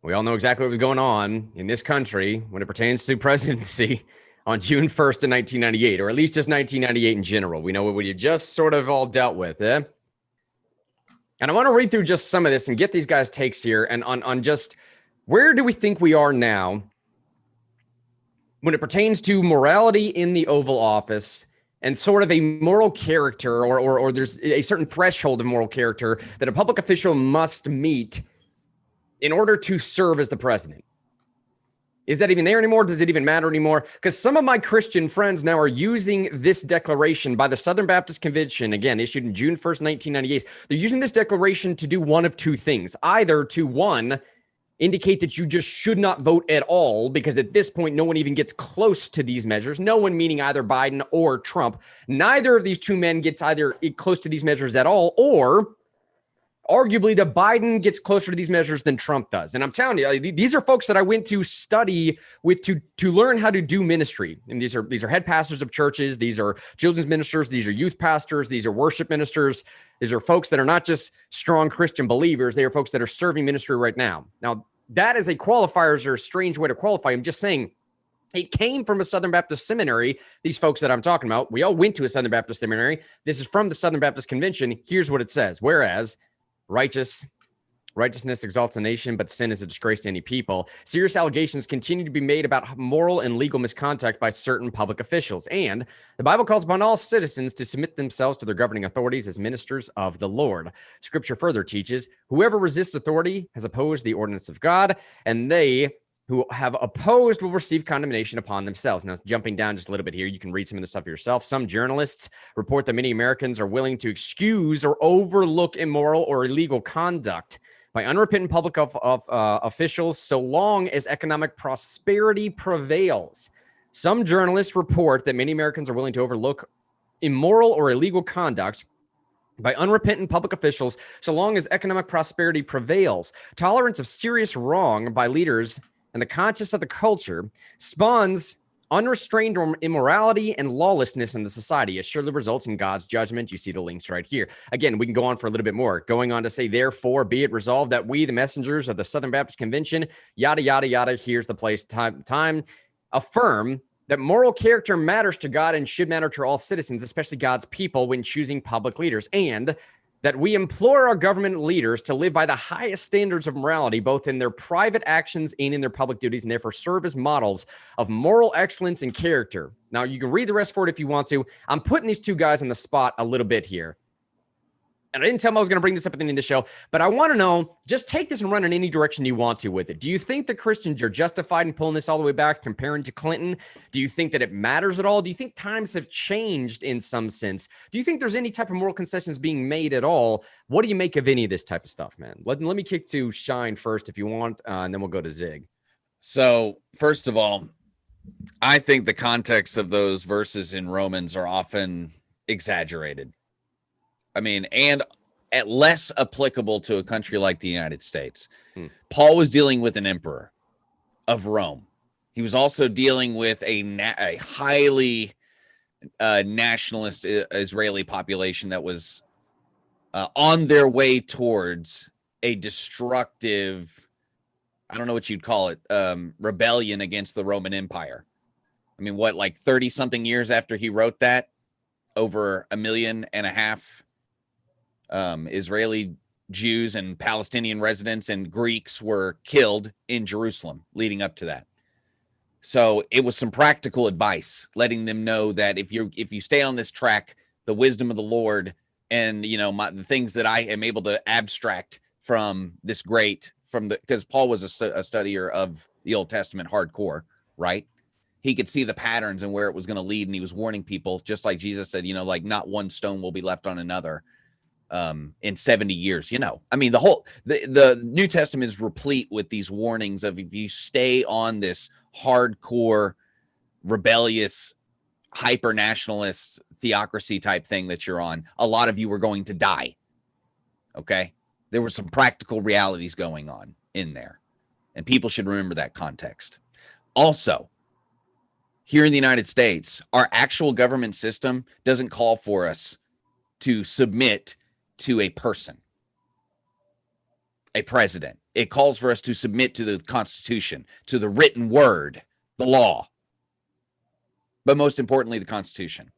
We all know exactly what was going on in this country when it pertains to presidency on June 1st of 1998, or at least just 1998 in general. We know what we just sort of all dealt with, And I want to read through just some of this and get these guys' takes here and on just where do we think we are now when it pertains to morality in the Oval Office and sort of a moral character or there's a certain threshold of moral character that a public official must meet in order to serve as the president? Is that even there anymore? Does it even matter anymore? Because some of my Christian friends now are using this declaration by the Southern Baptist Convention, again, issued in June 1st, 1998. They're using this declaration to do one of two things. Either to, one, indicate that you just should not vote at all, because at this point, no one even gets close to these measures. No one, meaning either Biden or Trump. Neither of these two men gets either close to these measures at all, or arguably that Biden gets closer to these measures than Trump does. And I'm telling you, these are folks that I went to study with to learn how to do ministry. And these are head pastors of churches. These are children's ministers. These are youth pastors. These are worship ministers. These are folks that are not just strong Christian believers. They are folks that are serving ministry right now. Now, that is a qualifier or a strange way to qualify. I'm just saying it came from a Southern Baptist seminary. These folks that I'm talking about, we all went to a Southern Baptist seminary. This is from the Southern Baptist Convention. Here's what it says. Whereas righteousness exalts a nation, but sin is a disgrace to any people. Serious allegations continue to be made about moral and legal misconduct by certain public officials. And the Bible calls upon all citizens to submit themselves to their governing authorities as ministers of the Lord. Scripture further teaches, whoever resists authority has opposed the ordinance of God, and they who have opposed will receive condemnation upon themselves. Now, jumping down just a little bit here, you can read some of the stuff for yourself. Some journalists report that many Americans are willing to excuse or overlook immoral or illegal conduct by unrepentant public officials so long as economic prosperity prevails. Some journalists report that many Americans are willing to overlook immoral or illegal conduct by unrepentant public officials so long as economic prosperity prevails. Tolerance of serious wrong by leaders and the conscience of the culture spawns unrestrained immorality and lawlessness in the society. It surely results in God's judgment. You see the links right here. Again, we can go on for a little bit more. Going on to say, therefore, be it resolved that we, the messengers of the Southern Baptist Convention, yada, yada, yada, here's the place, time, affirm that moral character matters to God and should matter to all citizens, especially God's people, when choosing public leaders, and that we implore our government leaders to live by the highest standards of morality, both in their private actions and in their public duties, and therefore serve as models of moral excellence and character. Now, you can read the rest for it if you want to. I'm putting these two guys on the spot a little bit here. And I didn't tell them I was going to bring this up at the end of the show, but I want to know, just take this and run in any direction you want to with it. Do you think the Christians are justified in pulling this all the way back, comparing to Clinton? Do you think that it matters at all? Do you think times have changed in some sense? Do you think there's any type of moral concessions being made at all? What do you make of any of this type of stuff, man? Let me kick to Shine first if you want, and then we'll go to Zig. So, first of all, I think the context of those verses in Romans are often exaggerated. I mean, and at less applicable to a country like the United States. Paul was dealing with an emperor of Rome. He was also dealing with a highly nationalist Israeli population that was on their way towards a destructive, I don't know what you'd call it, rebellion against the Roman Empire. I mean, what, like 30 something years after he wrote that, over 1.5 million Israeli Jews and Palestinian residents and Greeks were killed in Jerusalem leading up to that. So it was some practical advice, letting them know that if you stay on this track, the wisdom of the Lord and, the things that I am able to abstract from this great from the, because Paul was a studier of the Old Testament hardcore, right? He could see the patterns and where it was going to lead, and he was warning people, just like Jesus said, like not one stone will be left on another in 70 years. I mean, the New Testament is replete with these warnings of, if you stay on this hardcore, rebellious, hyper nationalist theocracy type thing that you're on, a lot of you are going to die. Okay, there were some practical realities going on in there, and people should remember that context. Also, here in the United States, our actual government system doesn't call for us to submit to a person, a president. It calls for us to submit to the Constitution, to the written word, the law, but most importantly, the Constitution.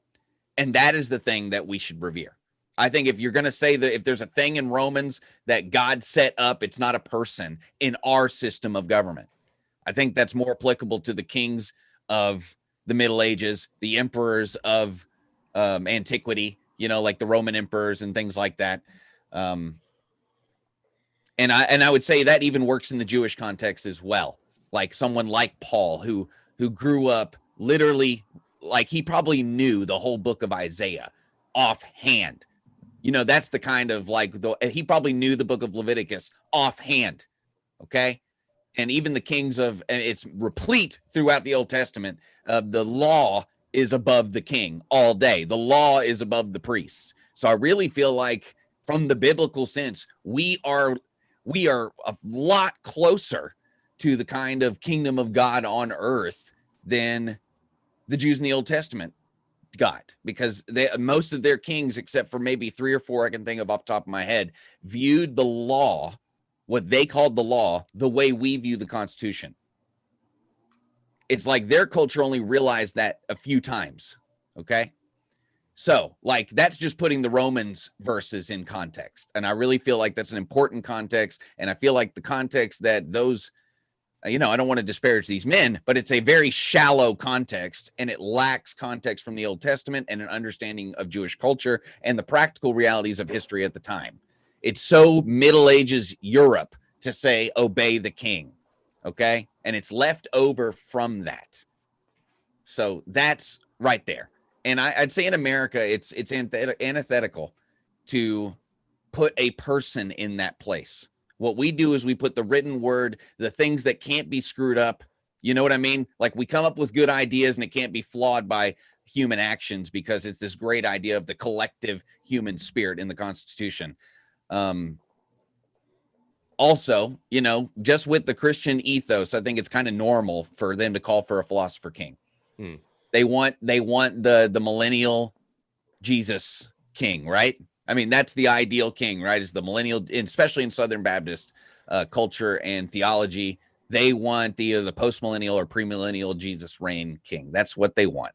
And that is the thing that we should revere. I think if you're going to say that if there's a thing in Romans that God set up, it's not a person in our system of government. I think that's more applicable to the kings of the Middle Ages, the emperors of antiquity, like the Roman emperors and things like that. And I would say that even works in the Jewish context as well. Like someone like Paul, who grew up literally, like he probably knew the whole book of Isaiah offhand. That's the kind of he probably knew the book of Leviticus offhand. Okay. And even the kings and it's replete throughout the Old Testament. The law is above the king all day. The law is above the priests. So I really feel like from the biblical sense, we are a lot closer to the kind of kingdom of God on earth than the Jews in the Old Testament got, because most of their kings, except for maybe 3 or 4 I can think of off the top of my head, viewed the law, what they called the law, the way we view the Constitution. It's like their culture only realized that a few times. Okay. So that's just putting the Romans verses in context. And I really feel like that's an important context. And I feel like the context that those, I don't want to disparage these men, but it's a very shallow context, and it lacks context from the Old Testament and an understanding of Jewish culture and the practical realities of history at the time. It's so Middle Ages Europe to say, obey the king. Okay. And it's left over from that. So that's right there. And I'd say in America, it's antithetical to put a person in that place. What we do is we put the written word, the things that can't be screwed up. You know what I mean? Like we come up with good ideas and it can't be flawed by human actions, because it's this great idea of the collective human spirit in the Constitution. Also, just with the Christian ethos, I think it's kind of normal for them to call for a philosopher king. They want the millennial Jesus king, right? I mean, that's the ideal king, right? Is the millennial, especially in Southern Baptist culture and theology. They want either the post-millennial or premillennial Jesus reign king. That's what they want.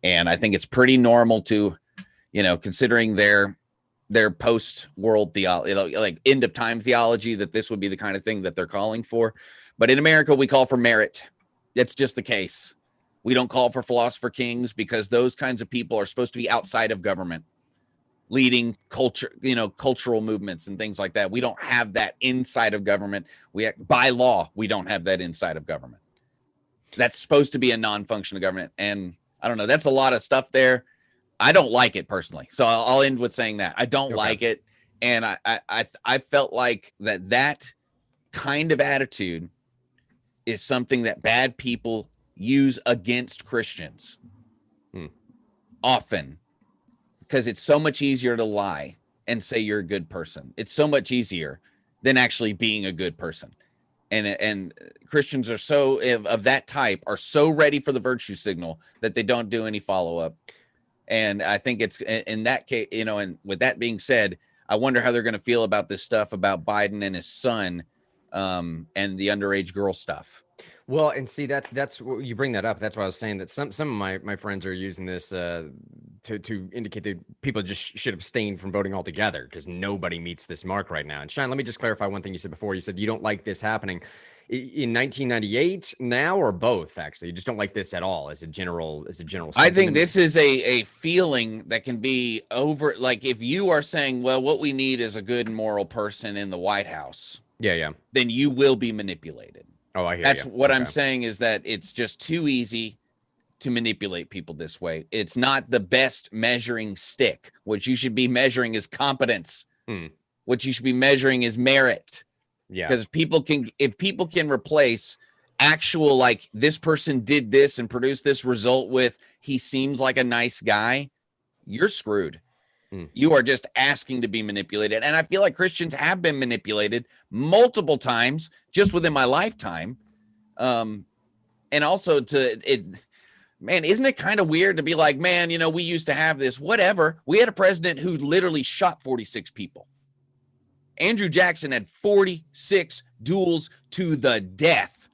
And I think it's pretty normal to, considering their post-world theology, like end of time theology, that this would be the kind of thing that they're calling for. But in America, we call for merit. That's just the case. We don't call for philosopher kings, because those kinds of people are supposed to be outside of government, leading culture, cultural movements and things like that. We don't have that inside of government. By law, we don't have that inside of government. That's supposed to be a non-function of government. And I don't know, that's a lot of stuff there. I don't like it personally. So I'll end with saying that I don't like it. And I felt like that kind of attitude is something that bad people use against Christians often, because it's so much easier to lie and say you're a good person. It's so much easier than actually being a good person. And Christians are so of that type are so ready for the virtue signal that they don't do any follow-up. And I think it's in that case, and with that being said, I wonder how they're going to feel about this stuff about Biden and his son and the underage girl stuff. Well, and see, that's what you bring that up. That's why I was saying that some of my friends are using this to indicate that people just should abstain from voting altogether, because nobody meets this mark right now. And Shine, let me just clarify one thing you said before. You said you don't like this happening in 1998 now, or both? Actually, you just don't like this at all as a general sentiment. I think this is a feeling that can be over. Like if you are saying, well, what we need is a good and moral person in the White House, then you will be manipulated. Oh, I hear That's you. what Okay. I'm saying, is that it's just too easy to manipulate people this way. It's not the best measuring stick. What you should be measuring is competence. What you should be measuring is merit. Yeah. Because if people can replace actual, like, this person did this and produced this result with, he seems like a nice guy, you're screwed. You are just asking to be manipulated. And I feel like Christians have been manipulated multiple times just within my lifetime. And also man, isn't it kind of weird to be like, man, we used to have this, whatever. We had a president who literally shot 46 people. Andrew Jackson had 46 duels to the death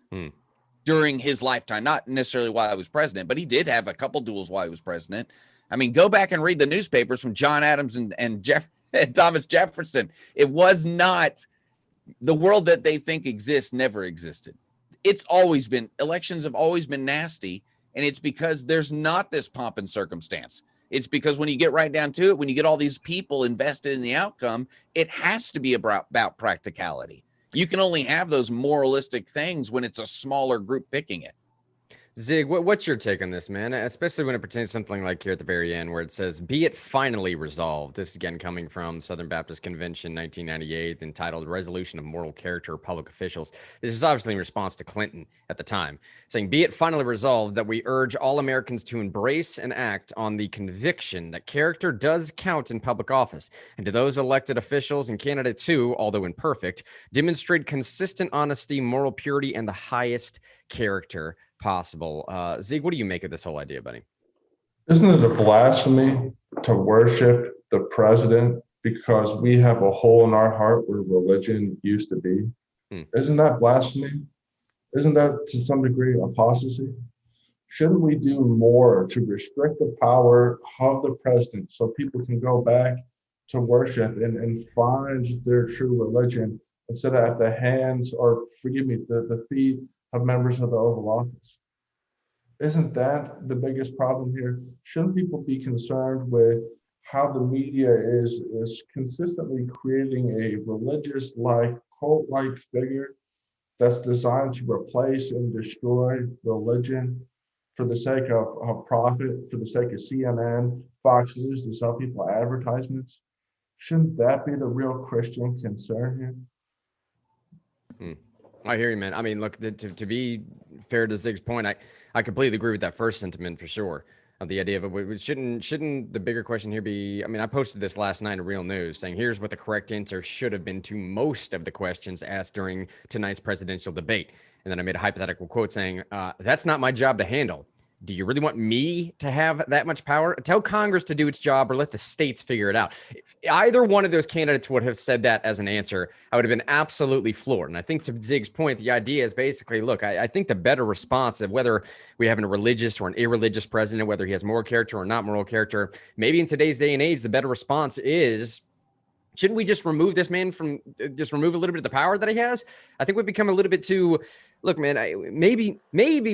during his lifetime. Not necessarily while he was president, but he did have a couple duels while he was president. I mean, go back and read the newspapers from John Adams and Thomas Jefferson. It was not the world that they think exists, never existed. It's always been, elections have always been nasty. And it's because there's not this pomp and circumstance. It's because when you get right down to it, when you get all these people invested in the outcome, it has to be about practicality. You can only have those moralistic things when it's a smaller group picking it. Zig, what's your take on this, man? Especially when it pertains to something like here at the very end where it says, be it finally resolved. This again coming from Southern Baptist Convention 1998, entitled Resolution of Moral Character of Public Officials. This is obviously in response to Clinton at the time, saying, be it finally resolved that we urge all Americans to embrace and act on the conviction that character does count in public office, and to those elected officials and candidates who, although imperfect, demonstrate consistent honesty, moral purity, and the highest character possible. Zig, what do you make of this whole idea, buddy? Isn't it a blasphemy to worship the president because we have a hole in our heart where religion used to be? Isn't that blasphemy? Isn't that to some degree apostasy? Shouldn't we do more to restrict the power of the president so people can go back to worship and find their true religion instead of at the hands, or forgive me, the feet of members of the Oval Office? Isn't that the biggest problem here? Shouldn't people be concerned with how the media is consistently creating a religious-like, cult-like figure that's designed to replace and destroy religion for the sake of profit, for the sake of CNN, Fox News, to sell people advertisements? Shouldn't that be the real Christian concern here? I hear you, man. I mean, look, to be fair to Zig's point, I completely agree with that first sentiment for sure. Of the idea of it, shouldn't the bigger question here be? I mean, I posted this last night in Real News saying, here's what the correct answer should have been to most of the questions asked during tonight's presidential debate. And then I made a hypothetical quote saying, that's not my job to handle. Do you really want me to have that much power? Tell Congress to do its job or let the states figure it out. If either one of those candidates would have said that as an answer, I would have been absolutely floored. And I think to Zig's point, the idea is basically, look, I think the better response of whether we have a religious or an irreligious president, whether he has moral character or not moral character, maybe in today's day and age, the better response is, shouldn't we just remove this man from, just remove a little bit of the power that he has? I think we've become a little bit too, look, man, maybe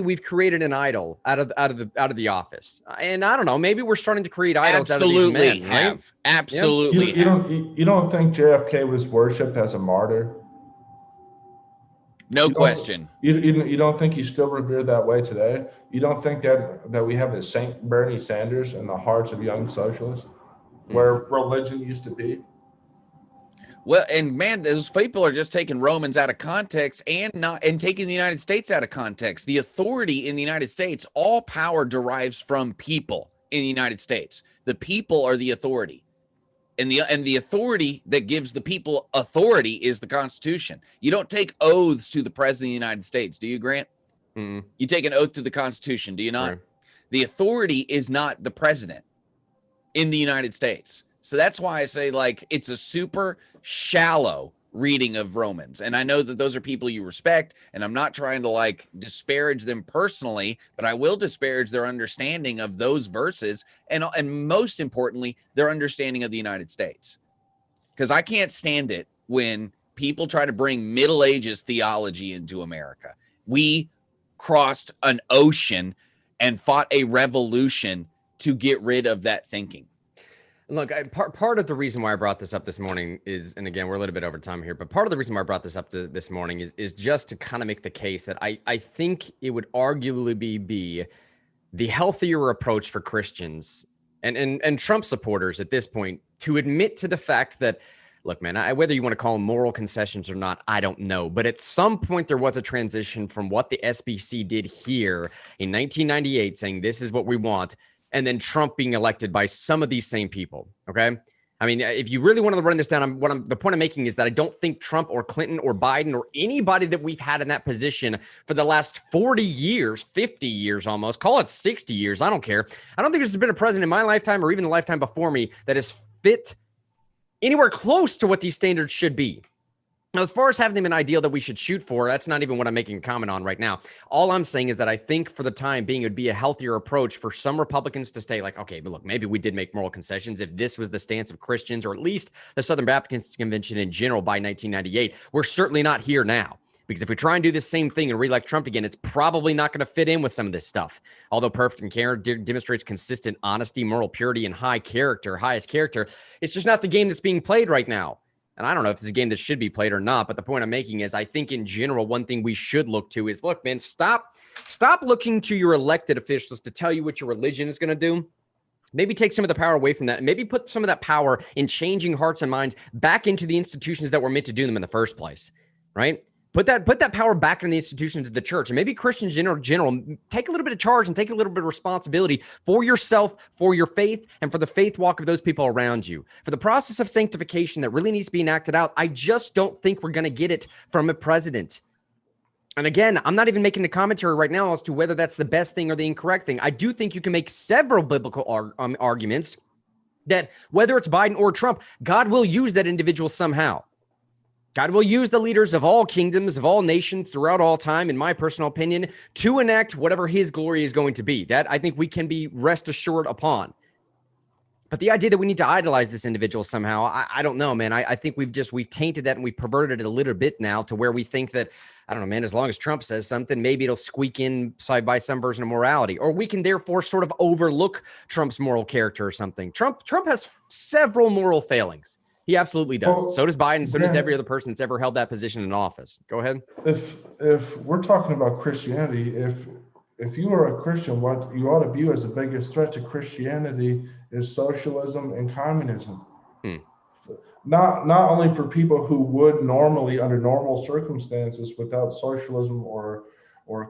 we've created an idol out of the office. And I don't know, maybe we're starting to create idols out of these men. Right? Absolutely. You don't think JFK was worshipped as a martyr? No question. You don't think he's still revered that way today? You don't think that we have a Saint Bernie Sanders in the hearts of young socialists, where religion used to be? Well, and man, those people are just taking Romans out of context and taking the United States out of context. The authority in the United States, all power derives from people in the United States. The people are the authority. And the authority that gives the people authority is the Constitution. You don't take oaths to the President of the United States, do you, Grant? Mm-hmm. You take an oath to the Constitution, do you not? Right. The authority is not the president in the United States. So that's why I say, like, it's a super shallow reading of Romans. And I know that those are people you respect, and I'm not trying to, like, disparage them personally, but I will disparage their understanding of those verses and most importantly, their understanding of the United States. Because I can't stand it when people try to bring Middle Ages theology into America. We crossed an ocean and fought a revolution to get rid of that thinking. Look, part of the reason why I brought this up this morning is, and again, we're a little bit over time here, but part of the reason why I brought this up this morning is just to kind of make the case that I think it would arguably be the healthier approach for Christians and Trump supporters at this point to admit to the fact that, look, man, whether you want to call them moral concessions or not, I don't know. But at some point, there was a transition from what the SBC did here in 1998, saying this is what we want, and then Trump being elected by some of these same people. Okay. I mean, if you really want to run this down, the point I'm making is that I don't think Trump or Clinton or Biden or anybody that we've had in that position for the last 40 years, 50 years almost, call it 60 years, I don't care. I don't think there's been a president in my lifetime or even the lifetime before me that has fit anywhere close to what these standards should be. Now, as far as having them an ideal that we should shoot for, that's not even what I'm making a comment on right now. All I'm saying is that I think for the time being, it would be a healthier approach for some Republicans to stay like, okay, but look, maybe we did make moral concessions. If this was the stance of Christians, or at least the Southern Baptist Convention in general by 1998, we're certainly not here now. Because if we try and do the same thing and re-elect Trump again, it's probably not going to fit in with some of this stuff. Although Perfect and Karen demonstrates consistent honesty, moral purity, and highest character, it's just not the game that's being played right now. And I don't know if it's a game that should be played or not, but the point I'm making is I think in general, one thing we should look to is, look, man, stop looking to your elected officials to tell you what your religion is going to do. Maybe take some of the power away from that and maybe put some of that power in changing hearts and minds back into the institutions that were meant to do them in the first place, right? Put that power back in the institutions of the church. And maybe Christians in general, take a little bit of charge and take a little bit of responsibility for yourself, for your faith, and for the faith walk of those people around you. For the process of sanctification that really needs to be enacted out, I just don't think we're going to get it from a president. And again, I'm not even making the commentary right now as to whether that's the best thing or the incorrect thing. I do think you can make several biblical arguments that whether it's Biden or Trump, God will use that individual somehow. God will use the leaders of all kingdoms, of all nations throughout all time, in my personal opinion, to enact whatever his glory is going to be. That I think we can be rest assured upon. But the idea that we need to idolize this individual somehow, I don't know, man. I think we've tainted that and we've perverted it a little bit now to where we think that, I don't know, man, as long as Trump says something, maybe it'll squeak in side by some version of morality, or we can therefore sort of overlook Trump's moral character or something. Trump has several moral failings. He absolutely does. Well, so does Biden. So does every other person that's ever held that position in office. Go ahead. If we're talking about Christianity, if you are a Christian, what you ought to view as the biggest threat to Christianity is socialism and communism. Not only for people who would normally, under normal circumstances, without socialism or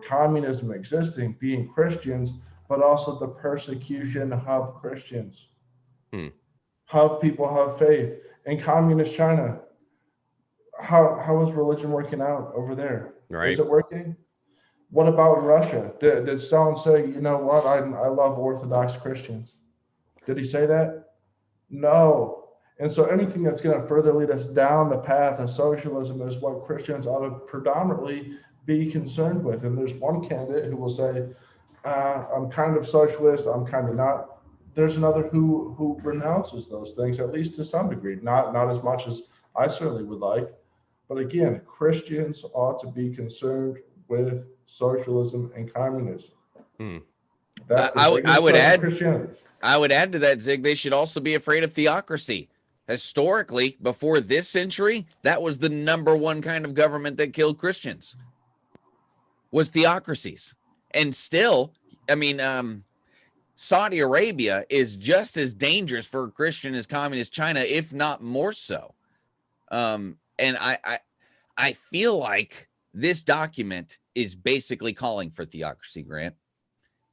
communism existing, being Christians, but also the persecution of Christians. How people have faith. In communist China, how is religion working out over there? Right. Is it working? What about in Russia? Did Stalin say, you know what, I love Orthodox Christians? Did he say that? No. And so anything that's going to further lead us down the path of socialism is what Christians ought to predominantly be concerned with. And there's one candidate who will say, I'm kind of socialist, I'm kind of not. There's another who renounces those things, at least to some degree, not as much as I certainly would like. But again, Christians ought to be concerned with socialism and communism. That's I would add to that, Zig, they should also be afraid of theocracy. Historically, before this century, that was the number one kind of government that killed Christians, was theocracies. And still, I mean, Saudi Arabia is just as dangerous for a Christian as communist China, if not more so. And I feel like this document is basically calling for theocracy, Grant.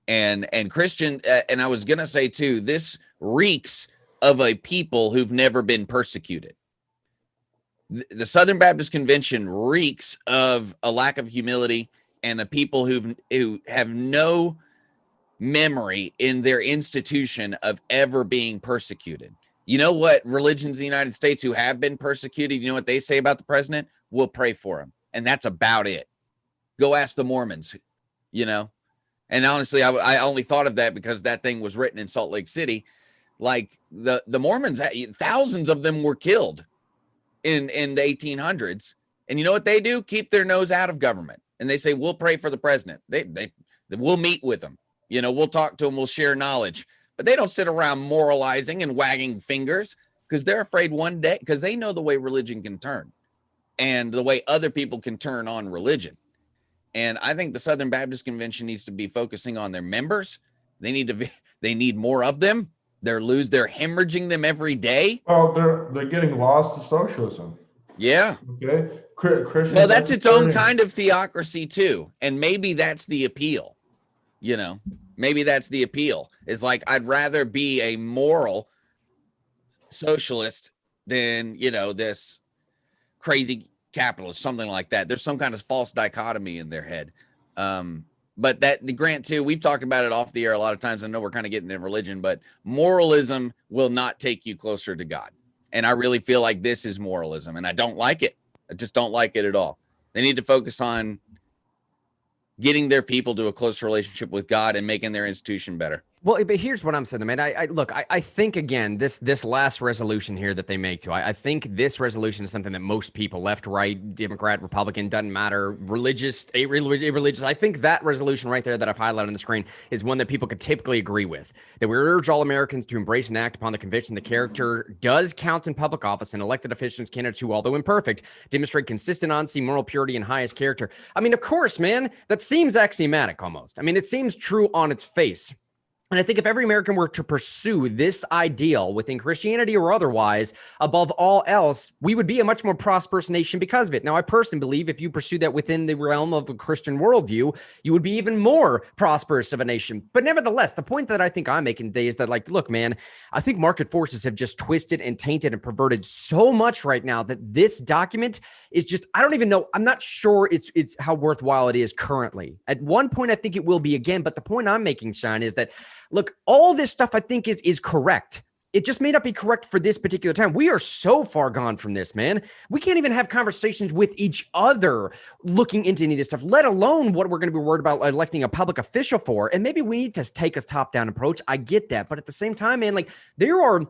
And Christian, and I was going to say too, this reeks of a people who've never been persecuted. The Southern Baptist Convention reeks of a lack of humility and a people who have no memory in their institution of ever being persecuted. You know what religions in the United States who have been persecuted, you know what they say about the president? We'll pray for him. And that's about it. Go ask the Mormons, you know? And honestly, I only thought of that because that thing was written in Salt Lake City. Like the Mormons, thousands of them were killed in the 1800s. And you know what they do? Keep their nose out of government. And they say, we'll pray for the president. We'll meet with them. You know, we'll talk to them. We'll share knowledge. but they don't sit around moralizing and wagging fingers because they're afraid one day, because they know the way religion can turn and the way other people can turn on religion. And I think the Southern Baptist Convention needs to be focusing on their members. They need more of them. They're hemorrhaging them every day. Well, they're getting lost to socialism. Yeah. Okay. Christian. Well, that's its own kind of theocracy too. And maybe that's the appeal. Maybe that's the appeal. It's like, I'd rather be a moral socialist than, this crazy capitalist, something like that. There's some kind of false dichotomy in their head. But the grant too, we've talked about it off the air a lot of times. I know we're kind of getting in religion, but moralism will not take you closer to God. And I really feel like this is moralism, and I don't like it. I just don't like it at all. They need to focus on getting their people to a close relationship with God and making their institution better. Well, but here's what I'm saying, man. I think, again, this last resolution here that they make too, I think this resolution is something that most people, left, right, Democrat, Republican, doesn't matter, religious, irreligious. I think that resolution right there that I've highlighted on the screen is one that people could typically agree with. That we urge all Americans to embrace and act upon the conviction that character does count in public office, and elected officials, candidates who, although imperfect, demonstrate consistent honesty, moral purity, and highest character. I mean, of course, man, that seems axiomatic almost. I mean, it seems true on its face. And I think if every American were to pursue this ideal within Christianity or otherwise, above all else, we would be a much more prosperous nation because of it. Now, I personally believe if you pursue that within the realm of a Christian worldview, you would be even more prosperous of a nation. But nevertheless, the point that I think I'm making today is that, like, look, man, I think market forces have just twisted and tainted and perverted so much right now that this document is just, I don't even know. I'm not sure it's how worthwhile it is currently. At one point, I think it will be again. But the point I'm making, Sean, is that, look, all this stuff I think is correct. It just may not be correct for this particular time. We are so far gone from this, man. We can't even have conversations with each other looking into any of this stuff, let alone what we're going to be worried about electing a public official for. And maybe we need to take a top-down approach. I get that. But at the same time, man, like, there are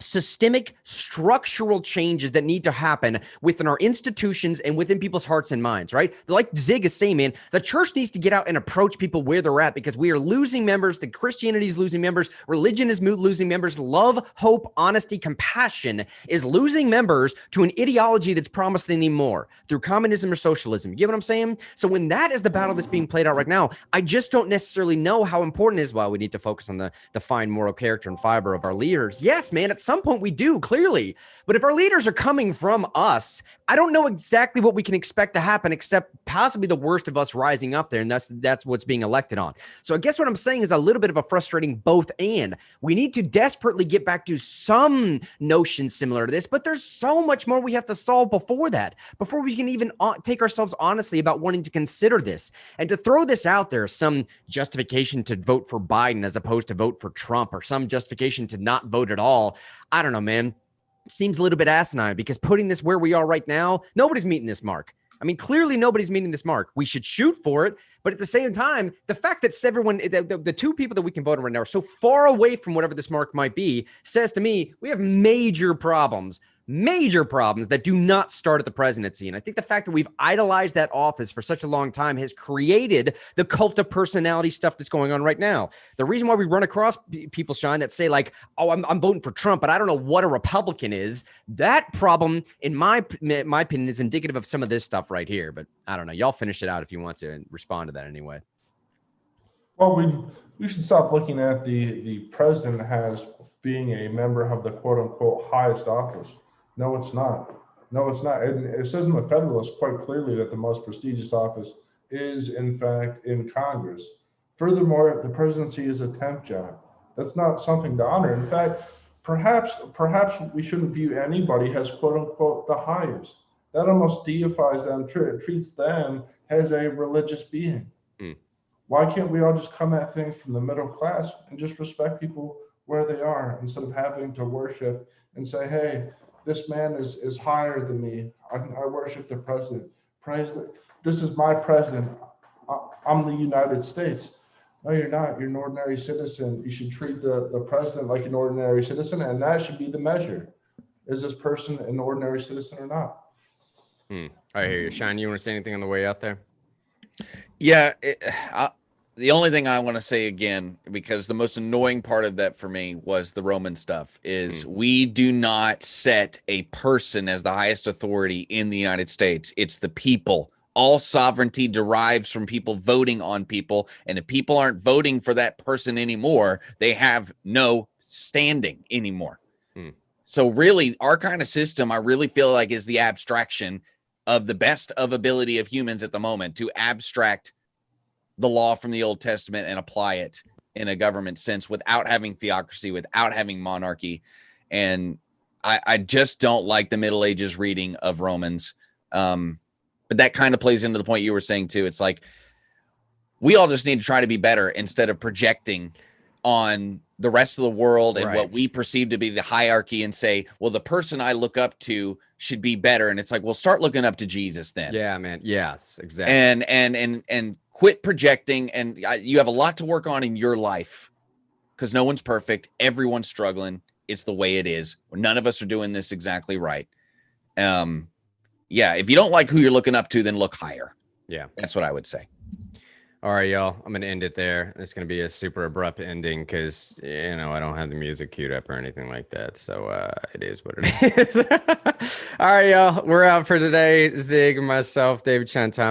systemic structural changes that need to happen within our institutions and within people's hearts and minds, right? Like Zig is saying, man, the church needs to get out and approach people where they're at, because we are losing members. The Christianity is losing members. Religion is losing members. Love, hope, honesty, compassion is losing members to an ideology that's promised they need more through communism or socialism. You get what I'm saying? So when that is the battle that's being played out right now, I just don't necessarily know how important it is. Why we need to focus on the fine moral character and fiber of our leaders. Yes, man, at some point we do, clearly. But if our leaders are coming from us, I don't know exactly what we can expect to happen, except possibly the worst of us rising up there. And that's what's being elected on. So I guess what I'm saying is a little bit of a frustrating both and. We need to desperately get back to some notion similar to this, but there's so much more we have to solve before that, before we can even take ourselves honestly about wanting to consider this. And to throw this out there, some justification to vote for Biden as opposed to vote for Trump, or some justification to not vote at all, I don't know, man. It seems a little bit asinine, because putting this where we are right now, nobody's meeting this mark. I mean, clearly nobody's meeting this mark. We should shoot for it. But at the same time, the fact that everyone, the two people that we can vote on right now are so far away from whatever this mark might be, says to me, we have major problems that do not start at the presidency. And I think the fact that we've idolized that office for such a long time has created the cult of personality stuff that's going on right now. The reason why we run across people, Sean, that say like, oh, I'm voting for Trump, but I don't know what a Republican is. That problem, in my opinion, is indicative of some of this stuff right here. But I don't know. Y'all finish it out if you want to and respond to that anyway. Well, we should stop looking at the president as being a member of the quote unquote highest office. No, it's not. No, it's not. And it says in the Federalist quite clearly that the most prestigious office is, in fact, in Congress. Furthermore, the presidency is a temp job. That's not something to honor. In fact, perhaps we shouldn't view anybody as quote unquote the highest. That almost deifies them, treats them as a religious being. Why can't we all just come at things from the middle class and just respect people where they are, instead of having to worship and say, hey, this man is higher than me. I worship the president. This is my president. I'm the United States. No, you're not. You're an ordinary citizen. You should treat the president like an ordinary citizen, and that should be the measure. Is this person an ordinary citizen or not? I hear you. Sean, you want to say anything on the way out there? Yeah, the only thing I want to say again, because the most annoying part of that for me was the Roman stuff, is we do not set a person as the highest authority in the United States. It's the people. All sovereignty derives from people voting on people. And if people aren't voting for that person anymore, they have no standing anymore. So really, our kind of system, I really feel like, is the abstraction of the best of ability of humans at the moment to abstract the law from the Old Testament and apply it in a government sense without having theocracy, without having monarchy. And I just don't like the Middle Ages reading of Romans. But that kind of plays into the point you were saying too. It's like, we all just need to try to be better instead of projecting on the rest of the world and what we perceive to be the hierarchy and say, well, the person I look up to should be better. And it's like, well, start looking up to Jesus then. Yeah, man. Yes, exactly. And quit projecting. And you have a lot to work on in your life, because no one's perfect. Everyone's struggling. It's the way it is. None of us are doing this exactly right. Yeah. If you don't like who you're looking up to, then look higher. Yeah. That's what I would say. All right, y'all. I'm going to end it there. It's going to be a super abrupt ending because, I don't have the music queued up or anything like that. So it is what it is. All right, y'all. We're out for today. Zig, myself, David Chan Thompson.